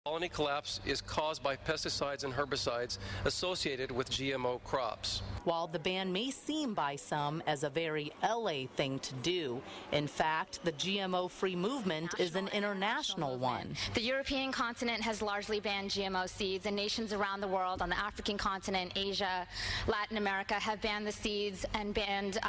Colony collapse is caused by pesticides and herbicides associated with GMO crops. While the ban may seem by some as a very LA thing to do, in fact, the GMO-free movement is an international one. The European continent has largely banned GMO seeds, and nations around the world, on the African continent, Asia, Latin America, have banned the seeds and banned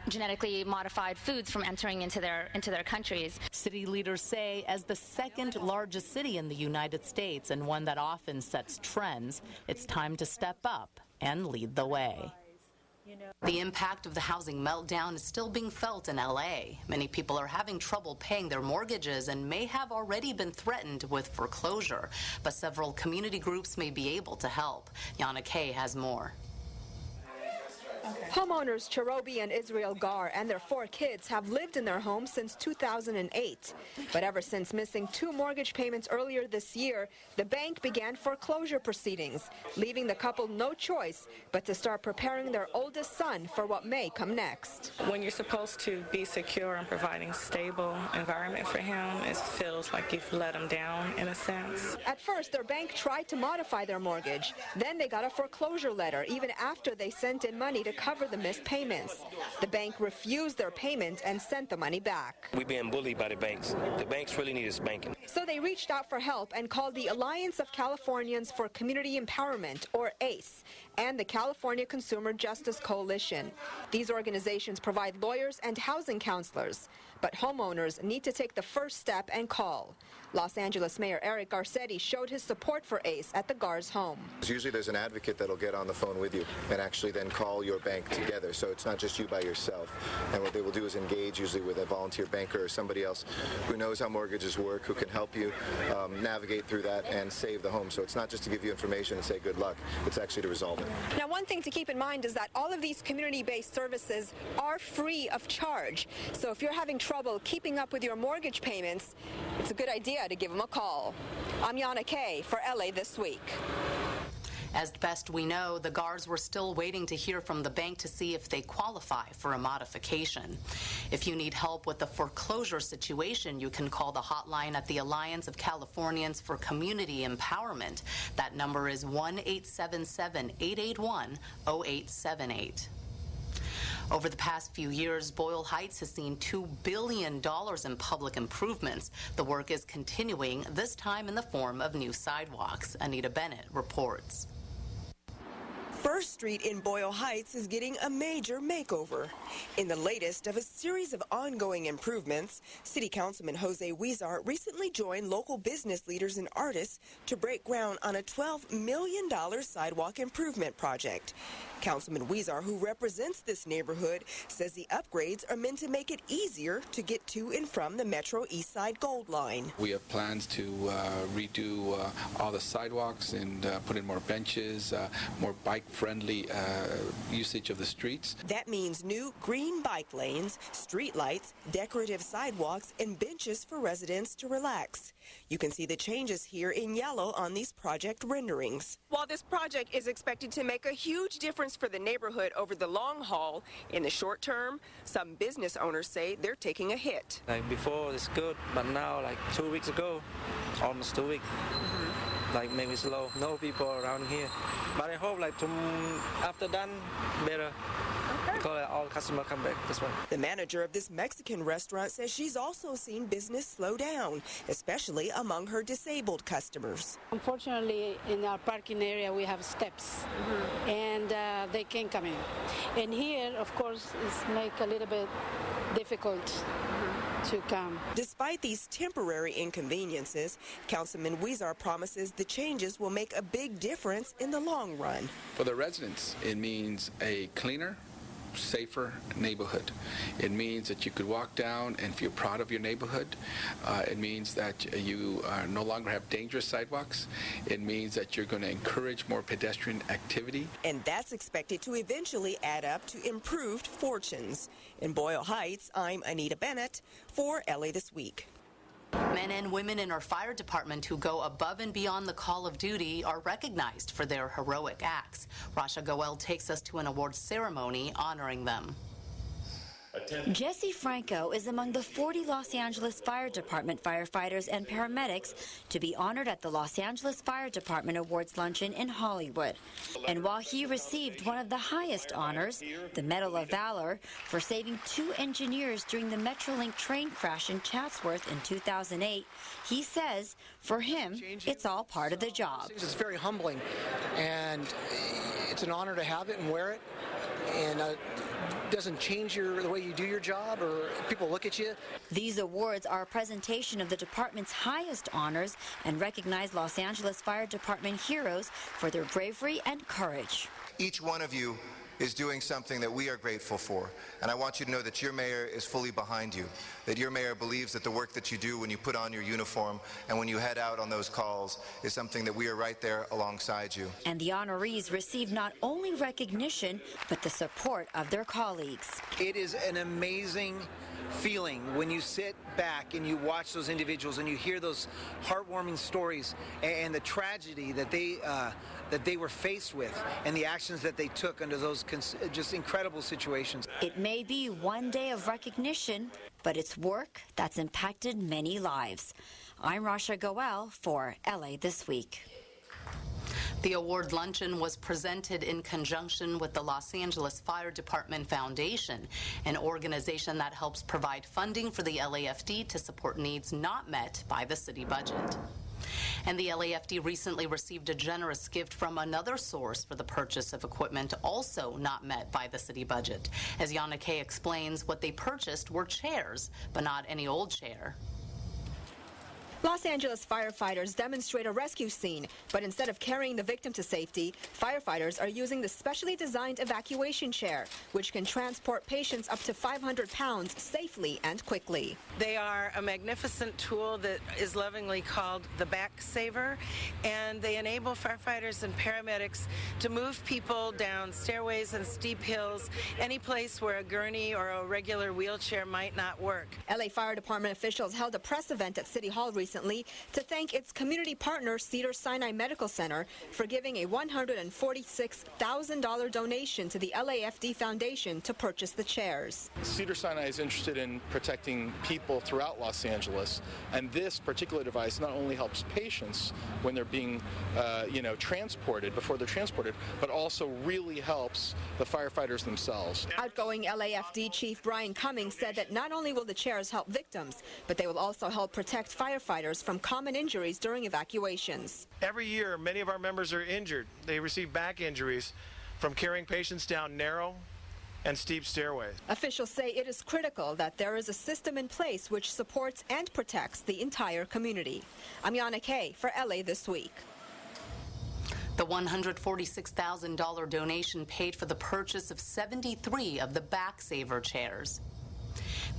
genetically modified foods from entering into their countries. City leaders say, as the second largest city in the United States and one that often sets trends, it's time to step up and lead the way. The impact of the housing meltdown is still being felt in LA. Many people are having trouble paying their mortgages and may have already been threatened with foreclosure, but several community groups may be able to help. Yana Kay has more. Homeowners Cherobi and Israel Gar and their 4 kids have lived in their home since 2008. But ever since missing 2 mortgage payments earlier this year, the bank began foreclosure proceedings, leaving the couple no choice but to start preparing their oldest son for what may come next. When you're supposed to be secure and providing stable environment for him, it feels like you've let him down in a sense. At first, their bank tried to modify their mortgage. Then they got a foreclosure letter, even after they sent in money to cover the missed payments. The bank refused their payment and sent the money back. We're being bullied by the banks. The banks really need us banking. So they reached out for help and called the Alliance of Californians for Community Empowerment, or ACE, and the California Consumer Justice Coalition. These organizations provide lawyers and housing counselors, but homeowners need to take the first step and call. Los Angeles Mayor Eric Garcetti showed his support for ACE at the Gar's home. Usually there's an advocate that'll get on the phone with you and actually then call your bank together, so it's not just you by yourself. And what they will do is engage usually with a volunteer banker or somebody else who knows how mortgages work, who can help you navigate through that and save the home. So it's not just to give you information and say good luck, it's actually to resolve it. Now, one thing to keep in mind is that all of these community-based services are free of charge. So if you're having trouble keeping up with your mortgage payments, it's a good idea to give them a call. I'm Yana Kay for LA This Week. As best we know, the Gars were still waiting to hear from the bank to see if they qualify for a modification. If you need help with the foreclosure situation, you can call the hotline at the Alliance of Californians for Community Empowerment. That number is 1-877-881-0878. Over the past few years, Boyle Heights has seen $2 billion in public improvements. The work is continuing, this time in the form of new sidewalks. Anita Bennett reports. First Street in Boyle Heights is getting a major makeover. In the latest of a series of ongoing improvements, City Councilman Jose Huizar recently joined local business leaders and artists to break ground on a $12 million sidewalk improvement project. Councilman Huizar, who represents this neighborhood, says the upgrades are meant to make it easier to get to and from the Metro East Side Gold Line. We have plans to redo all the sidewalks and put in more benches, more bike-friendly usage of the streets. That means new green bike lanes, street lights, decorative sidewalks, and benches for residents to relax. You can see the changes here in yellow on these project renderings. While this project is expected to make a huge difference for the neighborhood over the long haul, in the short term, some business owners say they're taking a hit. Like before it's good, but now like 2 weeks ago, almost 2 weeks. Like maybe slow, no people around here. But I hope like after done better. Because all customers come back this way. The manager of this Mexican restaurant says she's also seen business slow down, especially among her disabled customers. Unfortunately, in our parking area, we have steps, and they can't come in. And here, of course, it's make a little bit difficult to come. Despite these temporary inconveniences, Councilman Huizar promises the changes will make a big difference in the long run. For the residents, it means a cleaner, safer neighborhood. It means that you could walk down and feel proud of your neighborhood. It means that you no longer have dangerous sidewalks. It means that you're going to encourage more pedestrian activity. And that's expected to eventually add up to improved fortunes. In Boyle Heights, I'm Anita Bennett for LA This Week. Men and women in our fire department who go above and beyond the call of duty are recognized for their heroic acts. Rasha Goel takes us to an awards ceremony honoring them. Jesse Franco is among the 40 Los Angeles Fire Department firefighters and paramedics to be honored at the Los Angeles Fire Department Awards Luncheon in Hollywood. And while he received one of the highest honors, the Medal of Valor, for saving 2 engineers during the Metrolink train crash in Chatsworth in 2008, he says, for him, it's all part of the job. It's very humbling, and it's an honor to have it and wear it, and doesn't change the way you do your job or people look at you. These awards are a presentation of the department's highest honors and recognize Los Angeles Fire Department heroes for their bravery and courage. Each one of you is doing something that we are grateful for. And I want you to know that your mayor is fully behind you, that your mayor believes that the work that you do when you put on your uniform and when you head out on those calls is something that we are right there alongside you. And the honorees receive not only recognition, but the support of their colleagues. It is an amazing feeling when you sit back and you watch those individuals and you hear those heartwarming stories and the tragedy that they were faced with and the actions that they took under those just incredible situations. It may be one day of recognition, but it's work that's impacted many lives. I'm Rasha Goel for LA This Week. The award luncheon was presented in conjunction with the Los Angeles Fire Department Foundation, an organization that helps provide funding for the LAFD to support needs not met by the city budget. And the LAFD recently received a generous gift from another source for the purchase of equipment also not met by the city budget. As Yana Kay explains, what they purchased were chairs, but not any old chair. Los Angeles firefighters demonstrate a rescue scene, but instead of carrying the victim to safety, firefighters are using the specially designed evacuation chair, which can transport patients up to 500 pounds safely and quickly. They are a magnificent tool that is lovingly called the Back Saver, and they enable firefighters and paramedics to move people down stairways and steep hills, any place where a gurney or a regular wheelchair might not work. LA Fire Department officials held a press event at City Hall recently to thank its community partner Cedars-Sinai Medical Center for giving a $146,000 donation to the LAFD Foundation to purchase the chairs. Cedars-Sinai is interested in protecting people throughout Los Angeles, and this particular device not only helps patients when they're being transported, before they're transported, but also really helps the firefighters themselves. Outgoing LAFD Chief Brian Cummings said that not only will the chairs help victims, but they will also help protect firefighters from common injuries during evacuations. Every year, many of our members are injured. They receive back injuries from carrying patients down narrow and steep stairways. Officials say it is critical that there is a system in place which supports and protects the entire community. I'm Yana Kay for LA This Week. The $146,000 donation paid for the purchase of 73 of the Back Saver chairs.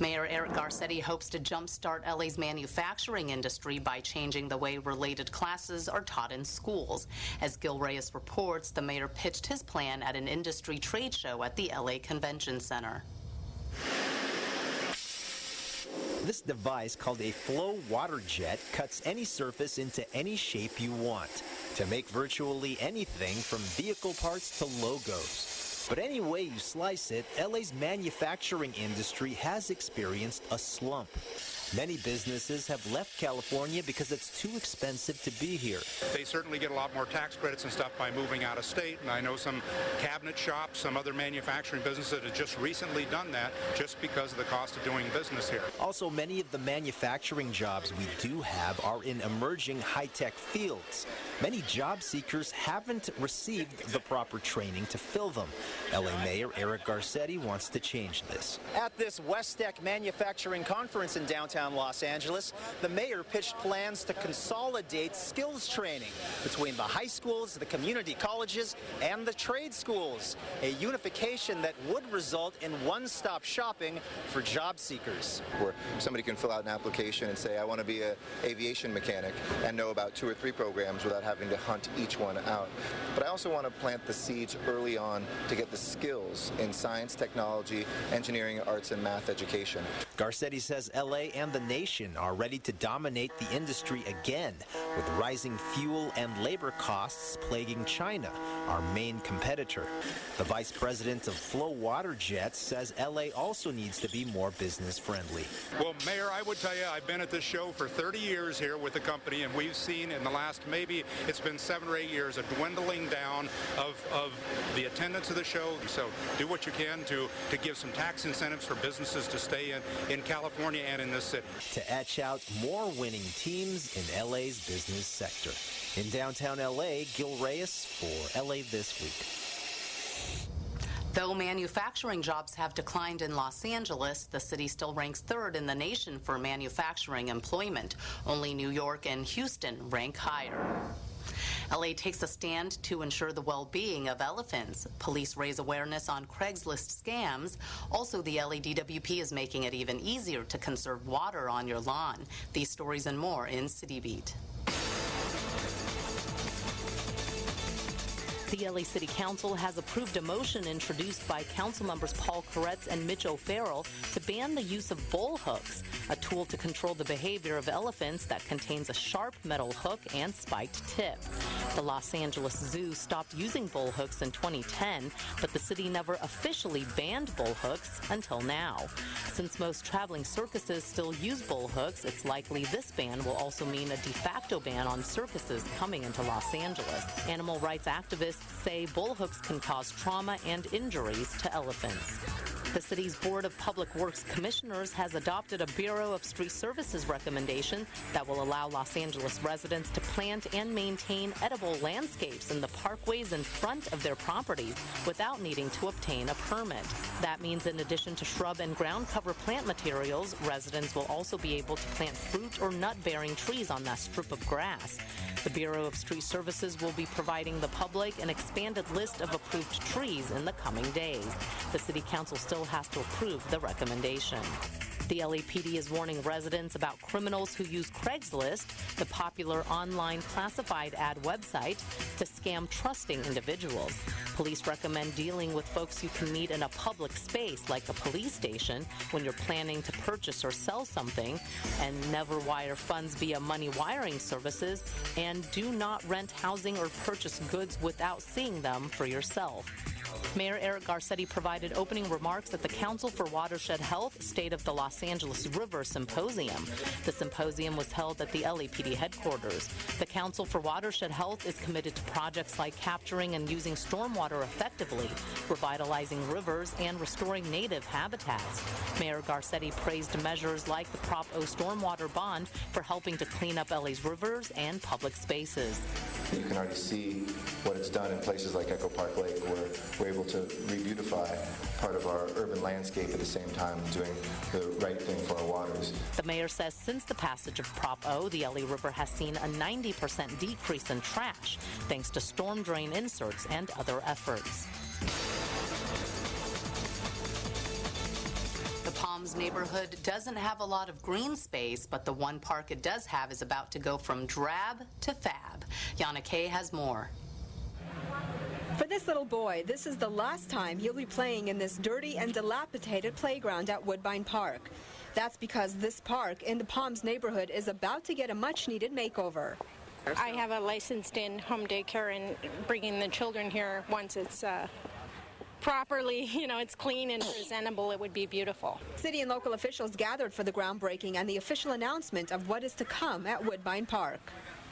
Mayor Eric Garcetti hopes to jumpstart LA's manufacturing industry by changing the way related classes are taught in schools. As Gil Reyes reports, the mayor pitched his plan at an industry trade show at the LA Convention Center. This device, called a flow water jet, cuts any surface into any shape you want to make virtually anything from vehicle parts to logos. But any way you slice it, LA's manufacturing industry has experienced a slump. Many businesses have left California because it's too expensive to be here. They certainly get a lot more tax credits and stuff by moving out of state, and I know some cabinet shops, some other manufacturing businesses that have just recently done that just because of the cost of doing business here. Also, many of the manufacturing jobs we do have are in emerging high-tech fields. Many job seekers haven't received the proper training to fill them. LA Mayor Eric Garcetti wants to change this. At this Westech Manufacturing Conference in downtown Los Angeles, the mayor pitched plans to consolidate skills training between the high schools, the community colleges, and the trade schools, a unification that would result in one-stop shopping for job seekers. Where somebody can fill out an application and say, I want to be an aviation mechanic, and know about 2 or 3 programs without having to hunt each one out. But I also want to plant the seeds early on to get the skills in science, technology, engineering, arts, and math education. Garcetti says LA and and the nation are ready to dominate the industry again, with rising fuel and labor costs plaguing China, our main competitor. The vice president of Flow Water Jets says LA also needs to be more business friendly. Well, Mayor, I would tell you, I've been at this show for 30 years here with the company, and we've seen in the last, maybe it's been 7 or 8 years, a dwindling down of the attendance of the show. So do what you can to give some tax incentives for businesses to stay in California and in this city. To etch out more winning teams in LA's business sector. In downtown LA, Gil Reyes for LA This Week. Though manufacturing jobs have declined in Los Angeles, the city still ranks third in the nation for manufacturing employment. Only New York and Houston rank higher. LA takes a stand to ensure the well-being of elephants. Police raise awareness on Craigslist scams. Also, the LADWP is making it even easier to conserve water on your lawn. These stories and more in City Beat. The LA City Council has approved a motion introduced by council members Paul Koretz and Mitch O'Farrell to ban the use of bull hooks, a tool to control the behavior of elephants that contains a sharp metal hook and spiked tip. The Los Angeles Zoo stopped using bull hooks in 2010, but the city never officially banned bull hooks until now. Since most traveling circuses still use bull hooks, it's likely this ban will also mean a de facto ban on circuses coming into Los Angeles. Animal rights activists say bull hooks can cause trauma and injuries to elephants. The city's Board of Public Works Commissioners has adopted a Bureau of Street Services recommendation that will allow Los Angeles residents to plant and maintain edible landscapes in the parkways in front of their properties without needing to obtain a permit. That means in addition to shrub and ground cover plant materials, residents will also be able to plant fruit or nut-bearing trees on that strip of grass. The Bureau of Street Services will be providing the public an expanded list of approved trees in the coming days. The City Council still has to approve the recommendation. The LAPD is warning residents about criminals who use Craigslist, the popular online classified ad website, to scam trusting individuals. Police recommend dealing with folks you can meet in a public space like a police station when you're planning to purchase or sell something, and never wire funds via money wiring services, and do not rent housing or purchase goods without seeing them for yourself. Mayor Eric Garcetti provided opening remarks at the Council for Watershed Health State of the Los Angeles River Symposium. The symposium was held at the LAPD headquarters. The Council for Watershed Health is committed to projects like capturing and using stormwater effectively, revitalizing rivers, and restoring native habitats. Mayor Garcetti praised measures like the Prop O stormwater bond for helping to clean up LA's rivers and public spaces. You can already see what it's done in places like Echo Park Lake, where we're able to re-beautify part of our urban landscape at the same time doing the right thing for our waters. The mayor says since the passage of Prop O, the LA River has seen a 90% decrease in trash, thanks to storm drain inserts and other efforts. The Palms neighborhood doesn't have a lot of green space, but the one park it does have is about to go from drab to fab. Yana Kay has more. For this little boy, this is the last time he'll be playing in this dirty and dilapidated playground at Woodbine Park. That's because this park in the Palms neighborhood is about to get a much-needed makeover. I have a licensed in home daycare, and bringing the children here once it's properly, it's clean and presentable, it would be beautiful. City and local officials gathered for the groundbreaking and the official announcement of what is to come at Woodbine Park.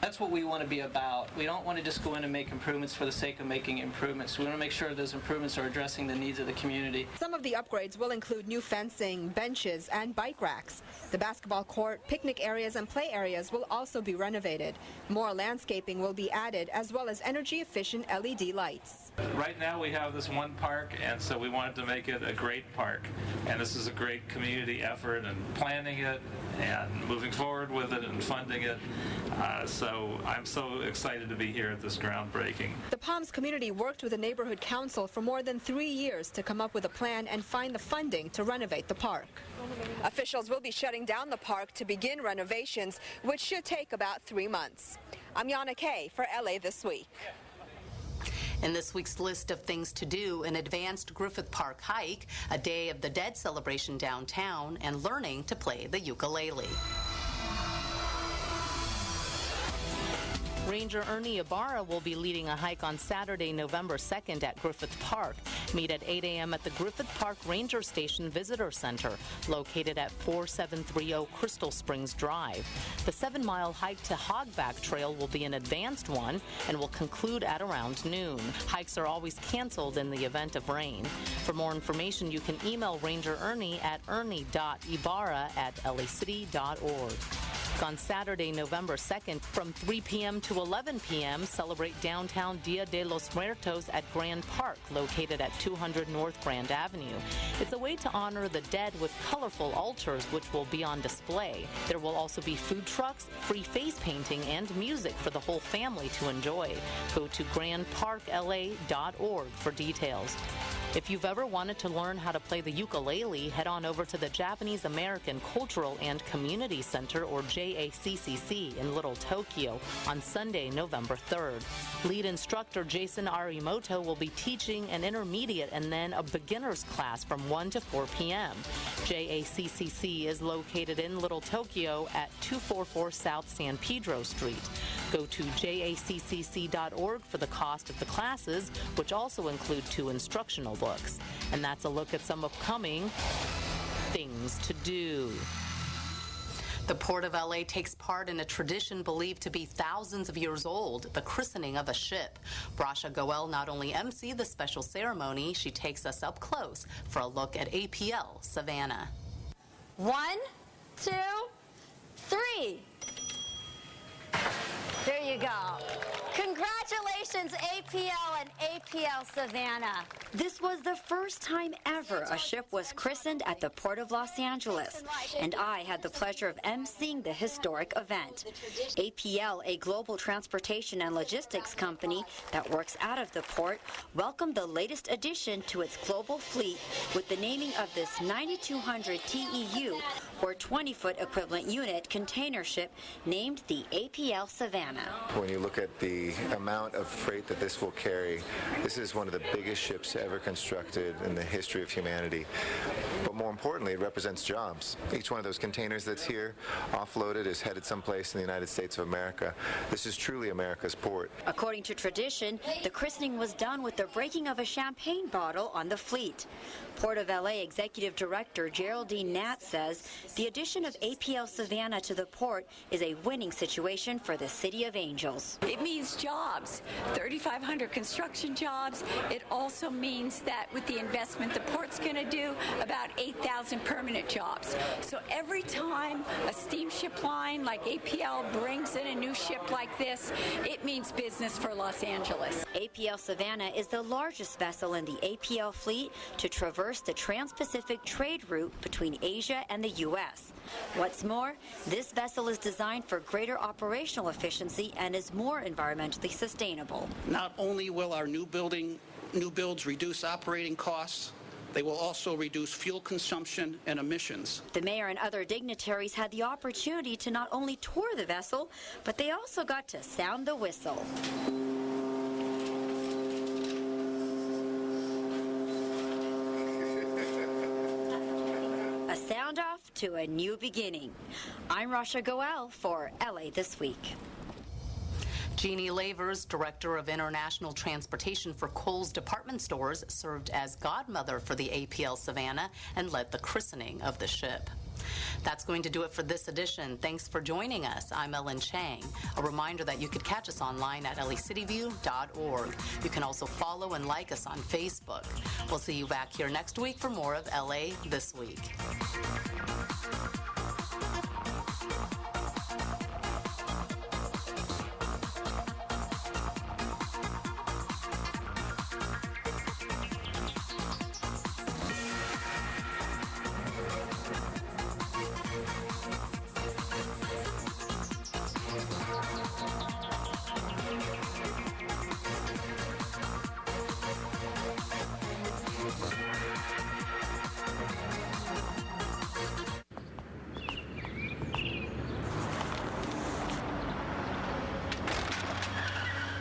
That's what we want to be about. We don't want to just go in and make improvements for the sake of making improvements. We want to make sure those improvements are addressing the needs of the community. Some of the upgrades will include new fencing, benches, and bike racks. The basketball court, picnic areas, and play areas will also be renovated. More landscaping will be added, as well as energy-efficient LED lights. Right now we have this one park, and so we wanted to make it a great park. And this is a great community effort, and planning it and moving forward with it and funding it. So I'm so excited to be here at this groundbreaking. The Palms community worked with the neighborhood council for more than 3 years to come up with a plan and find the funding to renovate the park. Officials will be shutting down the park to begin renovations, which should take about 3 months. I'm Yana Kay for LA This Week. In this week's list of things to do, an advanced Griffith Park hike, a Day of the Dead celebration downtown, and learning to play the ukulele. Ranger Ernie Ibarra will be leading a hike on Saturday, November 2nd at Griffith Park. Meet at 8 a.m. at the Griffith Park Ranger Station Visitor Center, located at 4730 Crystal Springs Drive. The 7-mile hike to Hogback Trail will be an advanced one and will conclude at around noon. Hikes are always canceled in the event of rain. For more information, you can email Ranger Ernie at ernie.ibarra@lacity.org. On Saturday, November 2nd, from 3 p.m. to 11 p.m., celebrate downtown Dia de los Muertos at Grand Park, located at 200 North Grand Avenue. It's a way to honor the dead with colorful altars, which will be on display. There will also be food trucks, free face painting, and music for the whole family to enjoy. Go to grandparkla.org for details. If you've ever wanted to learn how to play the ukulele, head on over to the Japanese American Cultural and Community Center, or JACCC, in Little Tokyo on Sunday, November 3rd. Lead instructor Jason Arimoto will be teaching an intermediate and then a beginner's class from 1 to 4 p.m. JACCC is located in Little Tokyo at 244 South San Pedro Street. Go to jaccc.org for the cost of the classes, which also include 2 instructional books. And that's a look at some upcoming things to do. The Port of LA takes part in a tradition believed to be thousands of years old, the christening of a ship. Brasha Goel not only emceed the special ceremony, she takes us up close for a look at APL Savannah. 1, 2, 3. There you go. Congratulations, APL and APL Savannah. This was the first time ever a ship was christened at the Port of Los Angeles, and I had the pleasure of emceeing the historic event. APL, a global transportation and logistics company that works out of the port, welcomed the latest addition to its global fleet with the naming of this 9,200 TEU, or 20-foot equivalent unit, container ship named the APL Savannah. When you look at the amount of freight that this will carry, this is one of the biggest ships ever constructed in the history of humanity. But more importantly, it represents jobs. Each one of those containers that's here, offloaded, is headed someplace in the United States of America. This is truly America's port. According to tradition, the christening was done with the breaking of a champagne bottle on the fleet. Port of LA Executive Director Geraldine Nat says the addition of APL Savannah to the port is a winning situation for the City of Angels. It means jobs, 3,500 construction jobs. It also means that with the investment the port's going to do, about 8,000 permanent jobs. So every time a steamship line like APL brings in a new ship like this, it means business for Los Angeles. APL Savannah is the largest vessel in the APL fleet to traverse the Trans-Pacific trade route between Asia and the U.S. What's more, this vessel is designed for greater operational efficiency and is more environmentally sustainable. Not only will our new builds reduce operating costs, they will also reduce fuel consumption and emissions. The mayor and other dignitaries had the opportunity to not only tour the vessel, but they also got to sound the whistle. A sound off to a new beginning. I'm Rasha Goel for LA This Week. Jeannie Lavers, Director of International Transportation for Kohl's Department Stores, served as godmother for the APL Savannah and led the christening of the ship. That's going to do it for this edition. Thanks for joining us. I'm Ellen Chang. A reminder that you could catch us online at lacityview.org. You can also follow and like us on Facebook. We'll see you back here next week for more of LA This Week.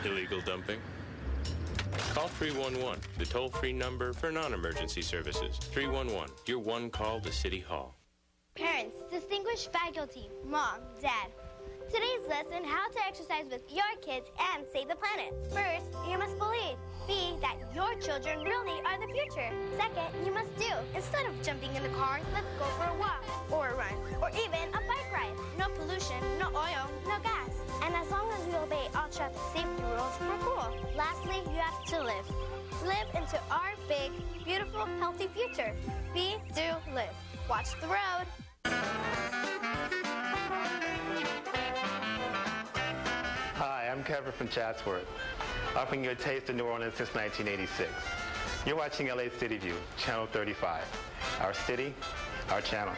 Illegal dumping. Call 311, the toll-free number for non-emergency services. 311, your one call to City Hall. Parents, distinguished faculty, mom, dad. Today's lesson, how to exercise with your kids and save the planet. First, you must believe. B, that your children really are the future. Second, you must do. Instead of jumping in the car, let's go for a walk, or a run, or even a bike ride. No pollution, no oil, no gas. And as long as we obey all traffic safety rules, we're cool. Lastly, you have to live. Live into our big, beautiful, healthy future. Be, do, live. Watch the road. Hi, I'm Kevin from Chatsworth, offering you a taste of New Orleans since 1986. You're watching LA City View, Channel 35. Our city, our channel.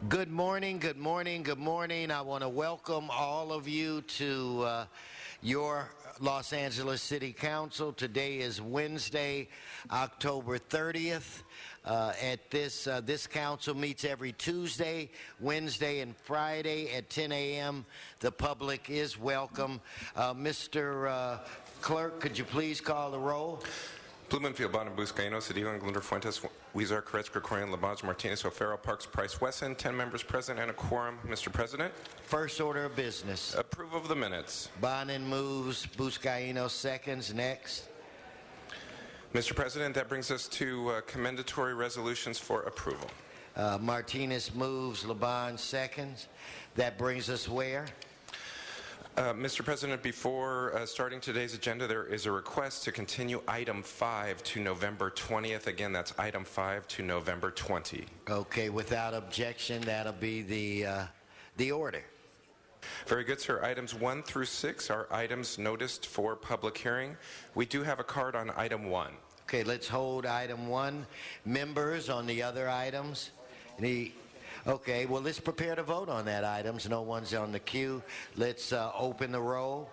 Good morning, good morning, good morning. I want to welcome all of you to your Los Angeles City Council. Today is Wednesday, October 30th. This council meets every Tuesday, Wednesday, and Friday at 10 a.m. The public is welcome. Mr. Clerk, could you please call the roll? Blumenfield, Bonham, Buscaino, Cedillo, Glunder, Fuentes, Huizar, Koretz, Krikorian, Labange, Martinez, O'Farrell, Parks, Price, Wesson. 10 members present and a quorum. Mr. President. First order of business. Approve of the minutes. Bonin moves. Buscaino seconds. Next. Mr. President, that brings us to commendatory resolutions for approval. Martinez moves. Labange seconds. That brings us where? Mr. President, before starting today's agenda, there is a request to continue item 5 to November 20th. Again, that's item 5 to November 20. Okay, without objection, that'll be the order. Very good, sir. Items 1 through 6 are items noticed for public hearing. We do have a card on item 1. Okay, let's hold item 1. Members on the other items? Okay, well, let's prepare to vote on that items. No one's on the queue. Let's open the roll,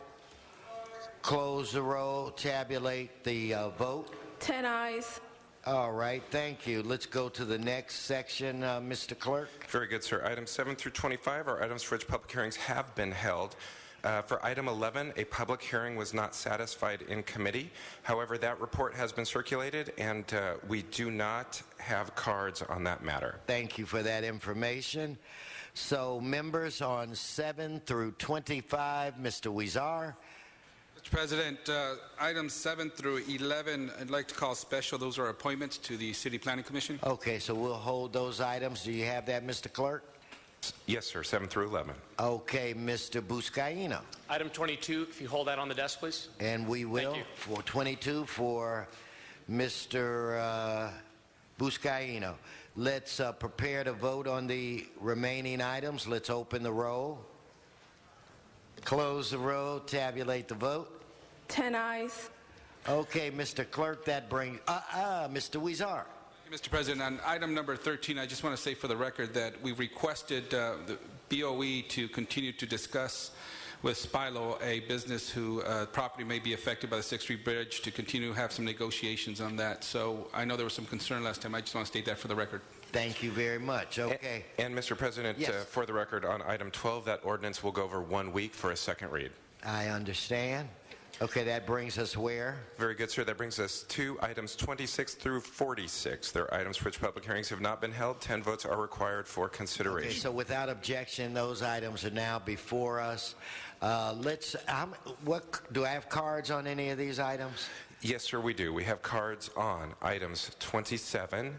close the roll, tabulate the vote. 10 ayes. All right, thank you. Let's go to the next section, Mr. Clerk. Very good, sir. Items 7 through 25 are items for which public hearings have been held. For item 11, a public hearing was not satisfied in committee. However, that report has been circulated, and we do not have cards on that matter. Thank you for that information. So, members on 7 through 25, Mr. Huizar. Mr. President, items 7 through 11, I'd like to call special. Those are appointments to the City Planning Commission. Okay, so we'll hold those items. Do you have that, Mr. Clerk? Yes, sir, 7 through 11. Okay, Mr. Buscaino. Item 22, if you hold that on the desk, please. And we will. Thank you. For 22 for Mr. Buscaino. Let's prepare to vote on the remaining items. Let's open the roll, close the roll, tabulate the vote. 10 ayes. Okay, Mr. Clerk, that brings Mr. Huizar. Mr. President, on item number 13, I just want to say for the record that we requested the BOE to continue to discuss with Spilo, a business who property may be affected by the 6th Street Bridge, to continue to have some negotiations on that. So I know there was some concern last time. I just want to state that for the record. Thank you very much. Okay. And Mr. President, yes. For the record, on item 12, that ordinance will go over 1 week for a second read. I understand. Okay, that brings us where? Very good, sir. That brings us to items 26 through 46. They're items for which public hearings have not been held. 10 votes are required for consideration. Okay, so without objection, those items are now before us. Do I have cards on any of these items? Yes, sir, we do. We have cards on items 27,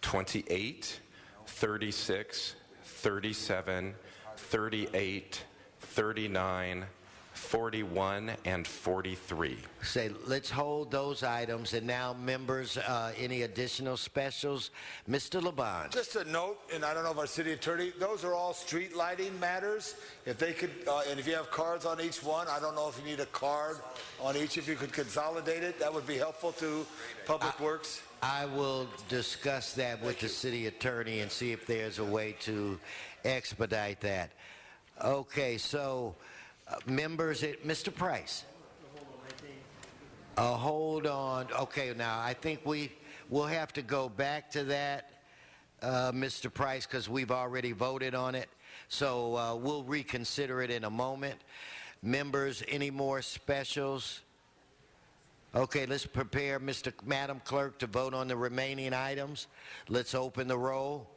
28, 36, 37, 38, 39, 41 and 43. Say, let's hold those items. And now, members, any additional specials? Mr. Labange. Just a note, and I don't know if our city attorney, those are all street lighting matters. If they could, and if you have cards on each one, I don't know if you need a card on each. If you could consolidate it, that would be helpful to Public Works. I will discuss that with the city attorney and see if there's a way to expedite that. Okay, so... members, Mr. Price. Hold on. Okay, now I think we'll have to go back to that, Mr. Price, because we've already voted on it. So we'll reconsider it in a moment. Members, any more specials? Okay, let's prepare, Madam Clerk, to vote on the remaining items. Let's open the roll,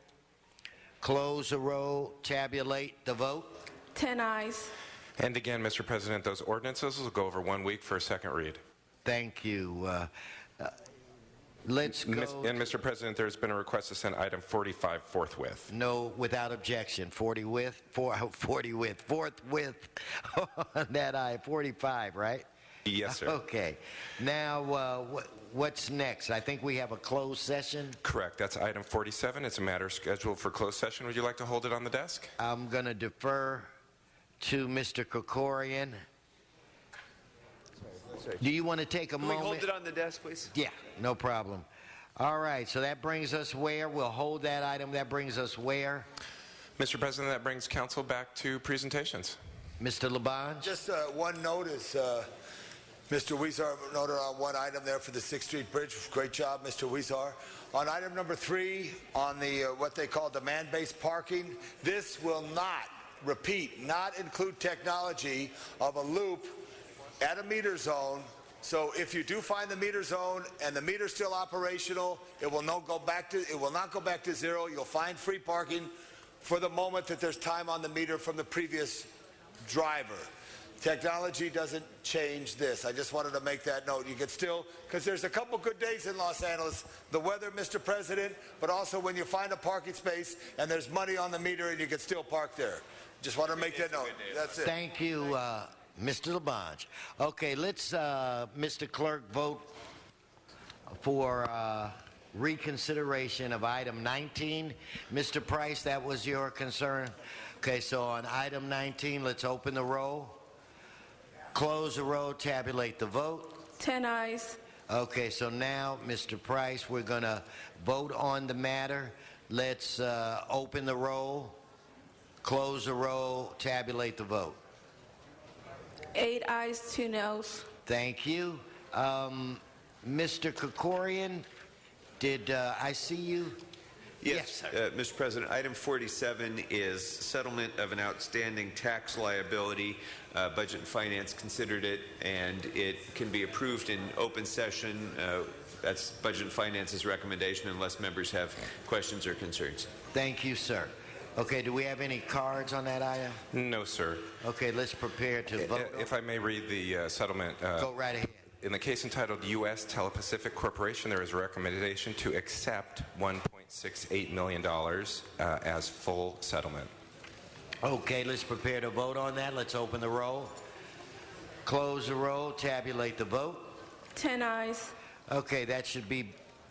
close the roll, tabulate the vote. 10 ayes. And again, Mr. President, those ordinances will go over 1 week for a second read. Thank you. Let's go. And Mr. President, there's been a request to send item 45 forthwith. No, without objection. Forthwith on that I 45, right? Yes, sir. Okay. Now, what's next? I think we have a closed session. Correct. That's item 47. It's a matter scheduled for closed session. Would you like to hold it on the desk? I'm going to defer to Mr. Krikorian. Do you want to take a moment? Can we hold it on the desk, please? Yeah, no problem. All right, so that brings us where? We'll hold that item. That brings us where? Mr. President, that brings council back to presentations. Mr. Labange? Just one note is Mr. Weezer noted on one item there for the 6th Street Bridge. Great job, Mr. Weezer. On item number 3, on the what they call demand-based parking, this will not, repeat, not include technology of a loop at a meter zone. So if you do find the meter zone and the meter's still operational, it will not go back to zero. You'll find free parking for the moment that there's time on the meter from the previous driver. Technology doesn't change this. I just wanted to make that note. You can still, because there's a couple good days in Los Angeles, the weather, Mr. President, but also when you find a parking space and there's money on the meter and you can still park there. Just want to make that note. That's it. Thank you, Mr. Labange. Okay, let's, Mr. Clerk, vote for reconsideration of item 19. Mr. Price, that was your concern? Okay, so on item 19, let's open the roll, close the roll, tabulate the vote. 10 ayes. Okay, so now, Mr. Price, we're going to vote on the matter. Let's open the roll, close the roll, tabulate the vote. 8 ayes, 2 noes. Thank you. Mr. Krikorian, did I see you? Yes, Mr. President. Item 47 is settlement of an outstanding tax liability. Budget and Finance considered it, and it can be approved in open session. That's Budget and Finance's recommendation unless members have questions or concerns. Thank you, sir. Okay, do we have any cards on that item? No, sir. Okay, let's prepare to vote. If I may read the settlement. Go right ahead. In the case entitled U.S. Telepacific Corporation, there is a recommendation to accept $1.68 million as full settlement. Okay, let's prepare to vote on that. Let's open the roll, close the roll, tabulate the vote. 10 ayes. Okay, that should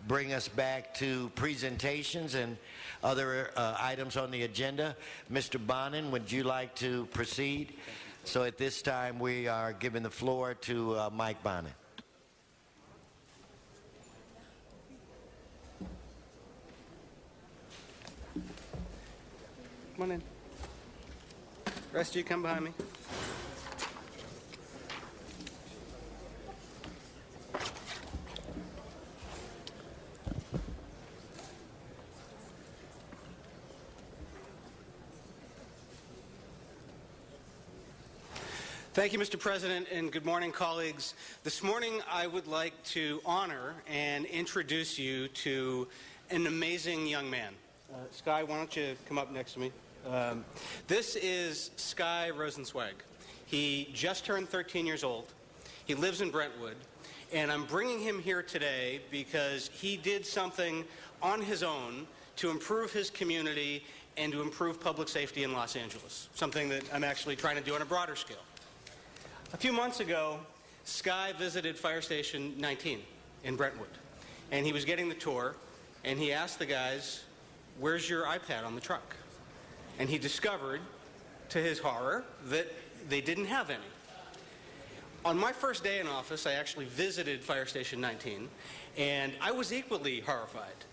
bring us back to presentations and other items on the agenda. Mr. Bonin, would you like to proceed? So at this time, we are giving the floor to Mike Bonin. Come on in. Rest of you come behind me. Thank you, Mr. President, and good morning, colleagues. This morning, I would like to honor and introduce you to an amazing young man. Sky, why don't you come up next to me? This is Sky Rosenzweig. He just turned 13 years old. He lives in Brentwood, and I'm bringing him here today because he did something on his own to improve his community and to improve public safety in Los Angeles, something that I'm actually trying to do on a broader scale. A few months ago, Sky visited Fire Station 19 in Brentwood, and he was getting the tour, and he asked the guys, "Where's your iPad on the truck?" And he discovered, to his horror, that they didn't have any. On my first day in office, I actually visited Fire Station 19, and I was equally horrified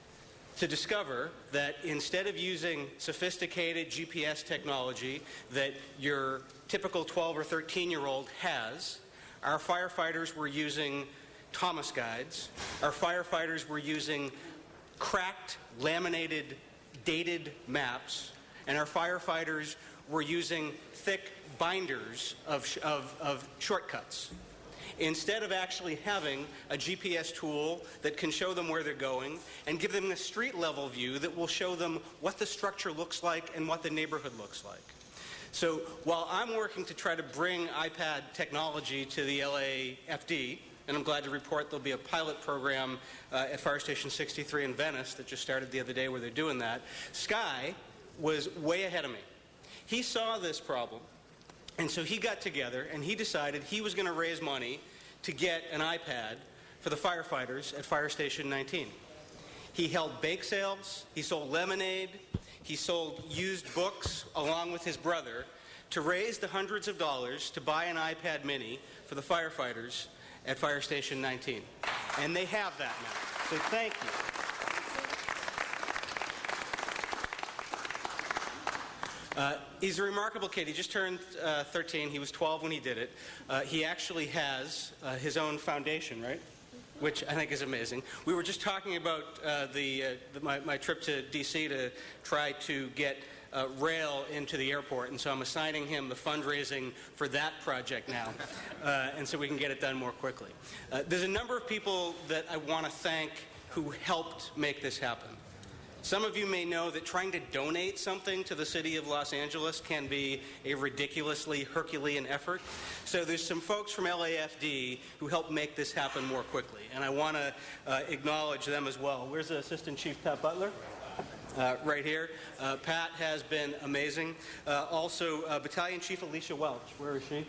to discover that instead of using sophisticated GPS technology that your typical 12 or 13-year-old has, our firefighters were using Thomas guides. Our firefighters were using cracked, laminated, dated maps, and our firefighters were using thick binders of shortcuts. Instead of actually having a GPS tool that can show them where they're going and give them a street-level view that will show them what the structure looks like and what the neighborhood looks like. So while I'm working to try to bring iPad technology to the LAFD, and I'm glad to report there'll be a pilot program at Fire Station 63 in Venice that just started the other day where they're doing that, Sky was way ahead of me. He saw this problem, and so he got together and he decided he was going to raise money to get an iPad for the firefighters at Fire Station 19. He held bake sales, he sold lemonade, he sold used books along with his brother to raise the hundreds of dollars to buy an iPad mini for the firefighters at Fire Station 19. And they have that now. So thank you. He's a remarkable kid. He just turned 13. He was 12 when he did it. He actually has his own foundation, right? Which I think is amazing. We were just talking about my trip to D.C. to try to get rail into the airport, and so I'm assigning him the fundraising for that project now, and so we can get it done more quickly. There's a number of people that I want to thank who helped make this happen. Some of you may know that trying to donate something to the city of Los Angeles can be a ridiculously Herculean effort. So there's some folks from LAFD who helped make this happen more quickly, and I want to acknowledge them as well. Where's the Assistant Chief Pat Butler? Right here. Pat has been amazing. Also, Battalion Chief Alicia Welch. Where is she?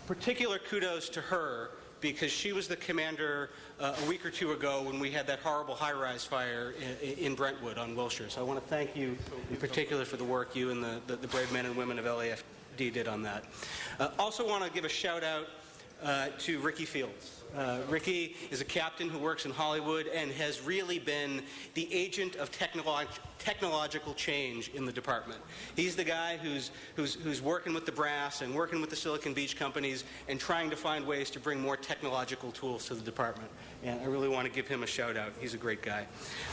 Particular kudos to her, because she was the commander a week or two ago when we had that horrible high-rise fire in Brentwood on Wilshire. So I want to thank you in particular for the work you and the brave men and women of LAFD did on that. Also want to give a shout-out to Ricky Fields. Ricky is a captain who works in Hollywood and has really been the agent of technological change in the department. He's the guy who's working with the brass and working with the Silicon Beach companies and trying to find ways to bring more technological tools to the department. And I really want to give him a shout out. He's a great guy.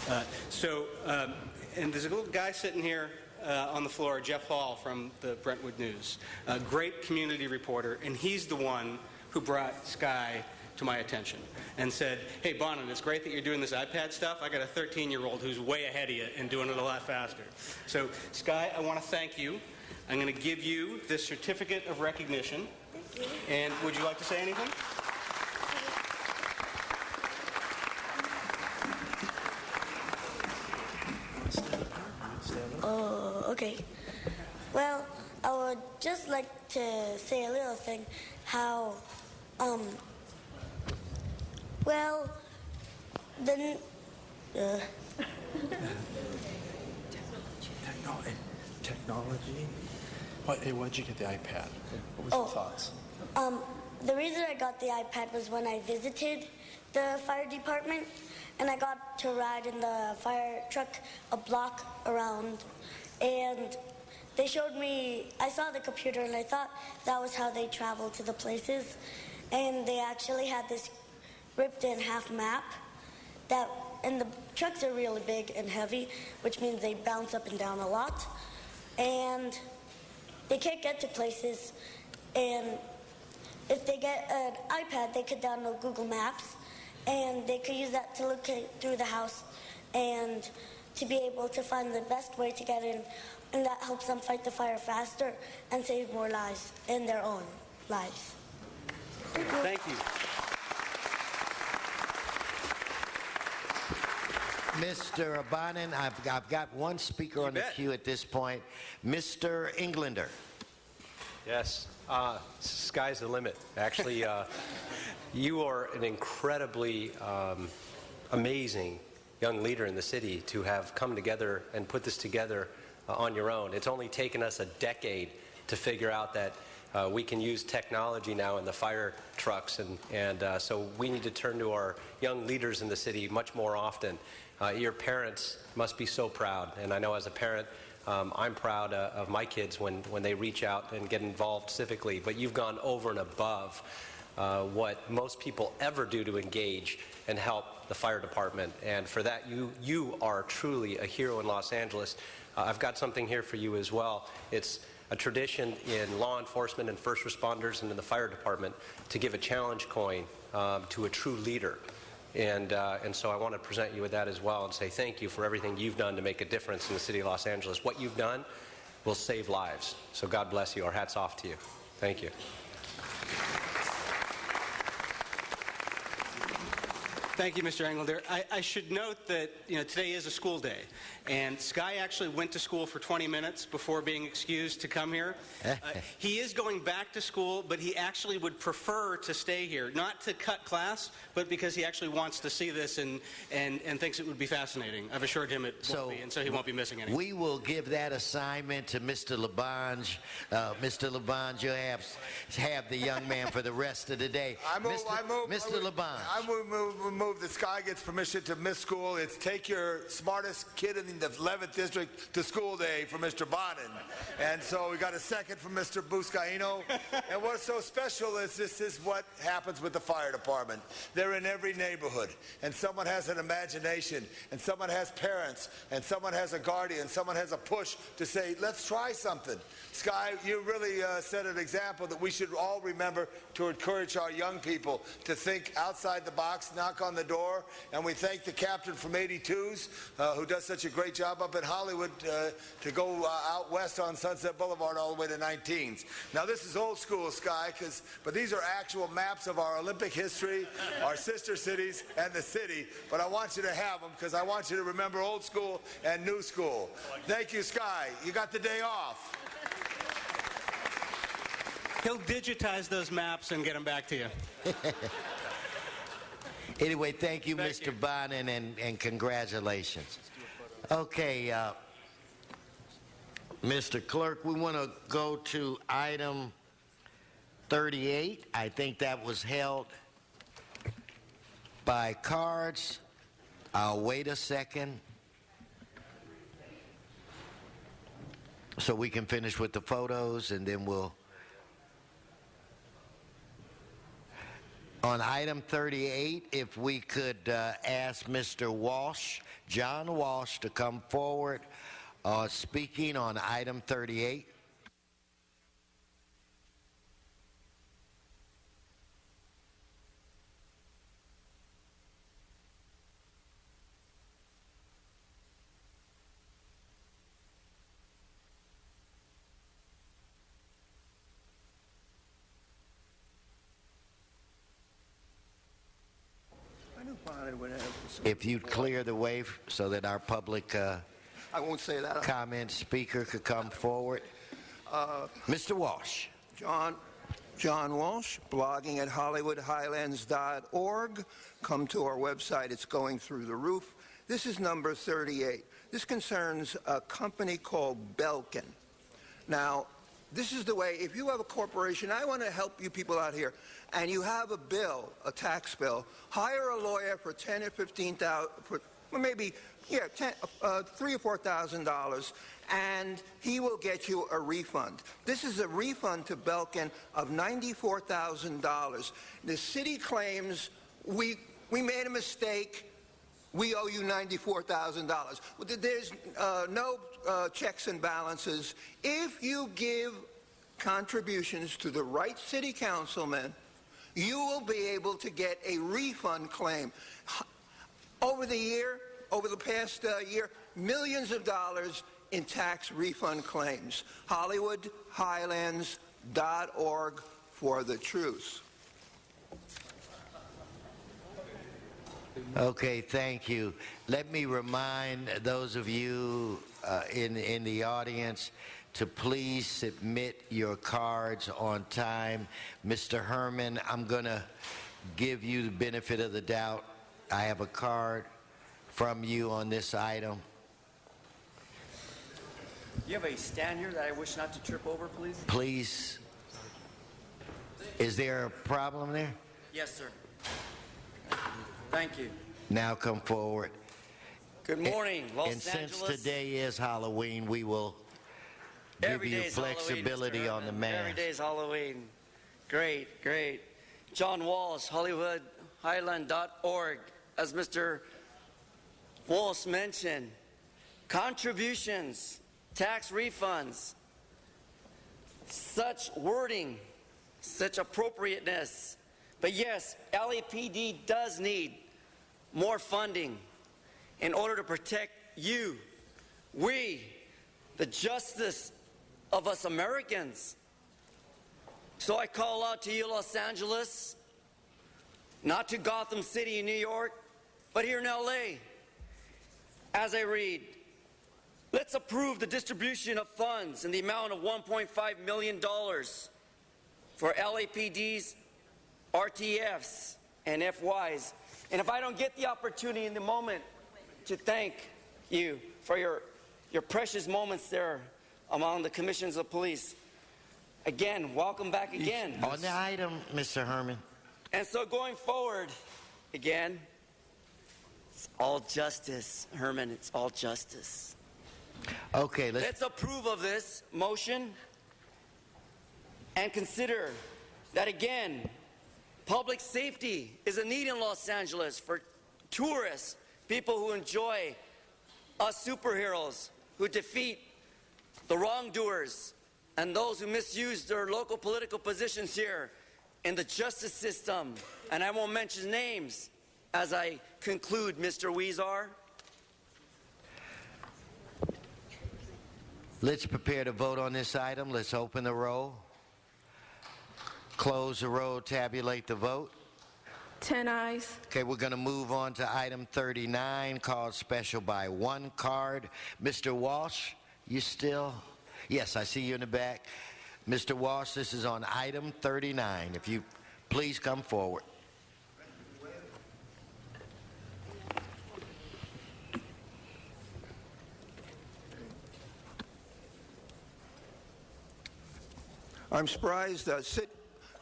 And there's a little guy sitting here on the floor, Jeff Hall from the Brentwood News, a great community reporter, and he's the one who brought Sky to my attention and said, hey, Bonin, it's great that you're doing this iPad stuff. I got a 13-year-old who's way ahead of you and doing it a lot faster. So, Sky, I want to thank you. I'm going to give you this certificate of recognition. Thank you. And would you like to say anything? Oh, okay. Well, I would just like to say a little thing, how, well, Technology? Why'd you get the iPad? What was your thoughts? The reason I got the iPad was when I visited the fire department, and I got to ride in the fire truck a block around, and they showed me, I saw the computer, and I thought that was how they traveled to the places, and they actually had this ripped in half map and the trucks are really big and heavy, which means they bounce up and down a lot, and they can't get to places, and if they get an iPad, they could download Google Maps, and they could use that to look through the house and to be able to find the best way to get in, and that helps them fight the fire faster and save more lives in their own lives. Thank you. Mr. Bonin, I've got one speaker on the queue at this point. Mr. Englander. Yes. Sky's the limit. Actually, you are an incredibly amazing young leader in the city to have come together and put this together on your own. It's only taken us a decade to figure out that we can use technology now in the fire trucks, and so we need to turn to our young leaders in the city much more often. Your parents must be so proud, and I know as a parent, I'm proud of my kids when they reach out and get involved civically, but you've gone over and above what most people ever do to engage and help the fire department, and for that you are truly a hero in Los Angeles. I've got something here for you as well. It's a tradition in law enforcement and first responders and in the fire department to give a challenge coin to a true leader. And so I want to present you with that as well and say thank you for everything you've done to make a difference in the city of Los Angeles. What you've done will save lives. So God bless you. Our hats off to you. Thank you. Thank you, Mr. Englander. I should note that today is a school day, and Sky actually went to school for 20 minutes before being excused to come here. He is going back to school, but he actually would prefer to stay here, not to cut class, but because he actually wants to see this and thinks it would be fascinating. I've assured him it won't be, and so he won't be missing anything. We will give that assignment to Mr. LaBonge. Mr. LaBonge, you'll have the young man for the rest of the day. Mr. LaBonge. I move move that Sky gets permission to miss school. It's take your smartest kid in the 11th district to school day for Mr. Bonin. And so we got a second from Mr. Buscaino. And what's so special is this is what happens with the fire department. They're in every neighborhood, and someone has an imagination, and someone has parents, and someone has a guardian, someone has a push to say, let's try something. Sky, you really set an example that we should all remember to encourage our young people to think outside the box, knock on the door, and we thank the captain from 82s who does such a great job up in Hollywood to go out west on Sunset Boulevard all the way to 19s. Now this is old school, Sky, but these are actual maps of our Olympic history, our sister cities, and the city, but I want you to have them because I want you to remember old school and new school. Thank you, Sky. You got the day off. He'll digitize those maps and get them back to you. Anyway, thank you, Mr. Bonin, and congratulations. Okay, Mr. Clerk, we want to go to item 38. I think that was held by cards. I'll wait a second so we can finish with the photos, and then we'll... On item 38, if we could ask Mr. Walsh, John Walsh, to come forward speaking on item 38. If you'd clear the way so that our public I won't say that. comment speaker could come forward. Mr. Walsh. John Walsh, blogging at HollywoodHighlands.org. Come to our website. It's going through the roof. This is number 38. This concerns a company called Belkin. Now, this is the way, if you have a corporation, I want to help you people out here, and you have a bill, a tax bill, hire a lawyer for $10,000 or $15,000, or maybe, $3,000 or $4,000, and he will get you a refund. This is a refund to Belkin of $94,000. The city claims we made a mistake. We owe you $94,000. There's no checks and balances. If you give contributions to the right city councilman, you will be able to get a refund claim. Over the past year, millions of dollars in tax refund claims. HollywoodHighlands.org for the truth. Okay, thank you. Let me remind those of you in the audience to please submit your cards on time. Mr. Herman, I'm going to give you the benefit of the doubt. I have a card from you on this item. You have a stand here that I wish not to trip over, please? Please. Is there a problem there? Yes, sir. Thank you. Now come forward. Good morning, Los Angeles. And since today is Halloween, we will give you flexibility on the mask. Every day is Halloween. Great, great. John Walsh, HollywoodHighland.org. As Mr. Walsh mentioned, contributions, tax refunds, such wording, such appropriateness. But yes, LAPD does need more funding in order to protect you, we, the justice of us Americans. So I call out to you, Los Angeles, not to Gotham City in New York, but here in LA. As I read, let's approve the distribution of funds in the amount of $1.5 million for LAPD's RTFs and FYs. And if I don't get the opportunity in the moment to thank you for your precious moments there among the commissions of police, again, welcome back again. On the item, Mr. Herman. And so going forward, again, It's all justice, Herman. It's all justice. Okay, let's approve of this motion and consider that, again, public safety is a need in Los Angeles for tourists, people who enjoy us superheroes, who defeat the wrongdoers and those who misuse their local political positions here in the justice system. And I won't mention names as I conclude, Mr. Huizar. Let's prepare to vote on this item. Let's open the roll, close the roll, tabulate the vote. 10 ayes. Okay, we're going to move on to item 39, called special by one card. Mr. Walsh, you still? Yes, I see you in the back. Mr. Walsh, this is on item 39. If you please come forward. I'm surprised.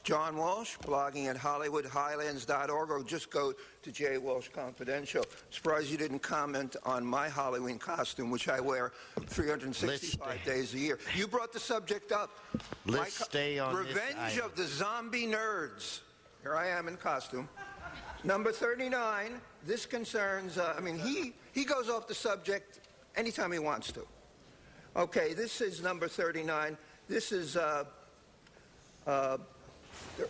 John Walsh, blogging at HollywoodHighlands.org, or just go to J. Walsh Confidential. Surprised you didn't comment on my Halloween costume, which I wear 365 days a year. You brought the subject up. Let's stay on Revenge this item. of the Zombie Nerds. Here I am in costume. Number 39, this concerns, he goes off the subject anytime he wants to. Okay, this is number 39. This is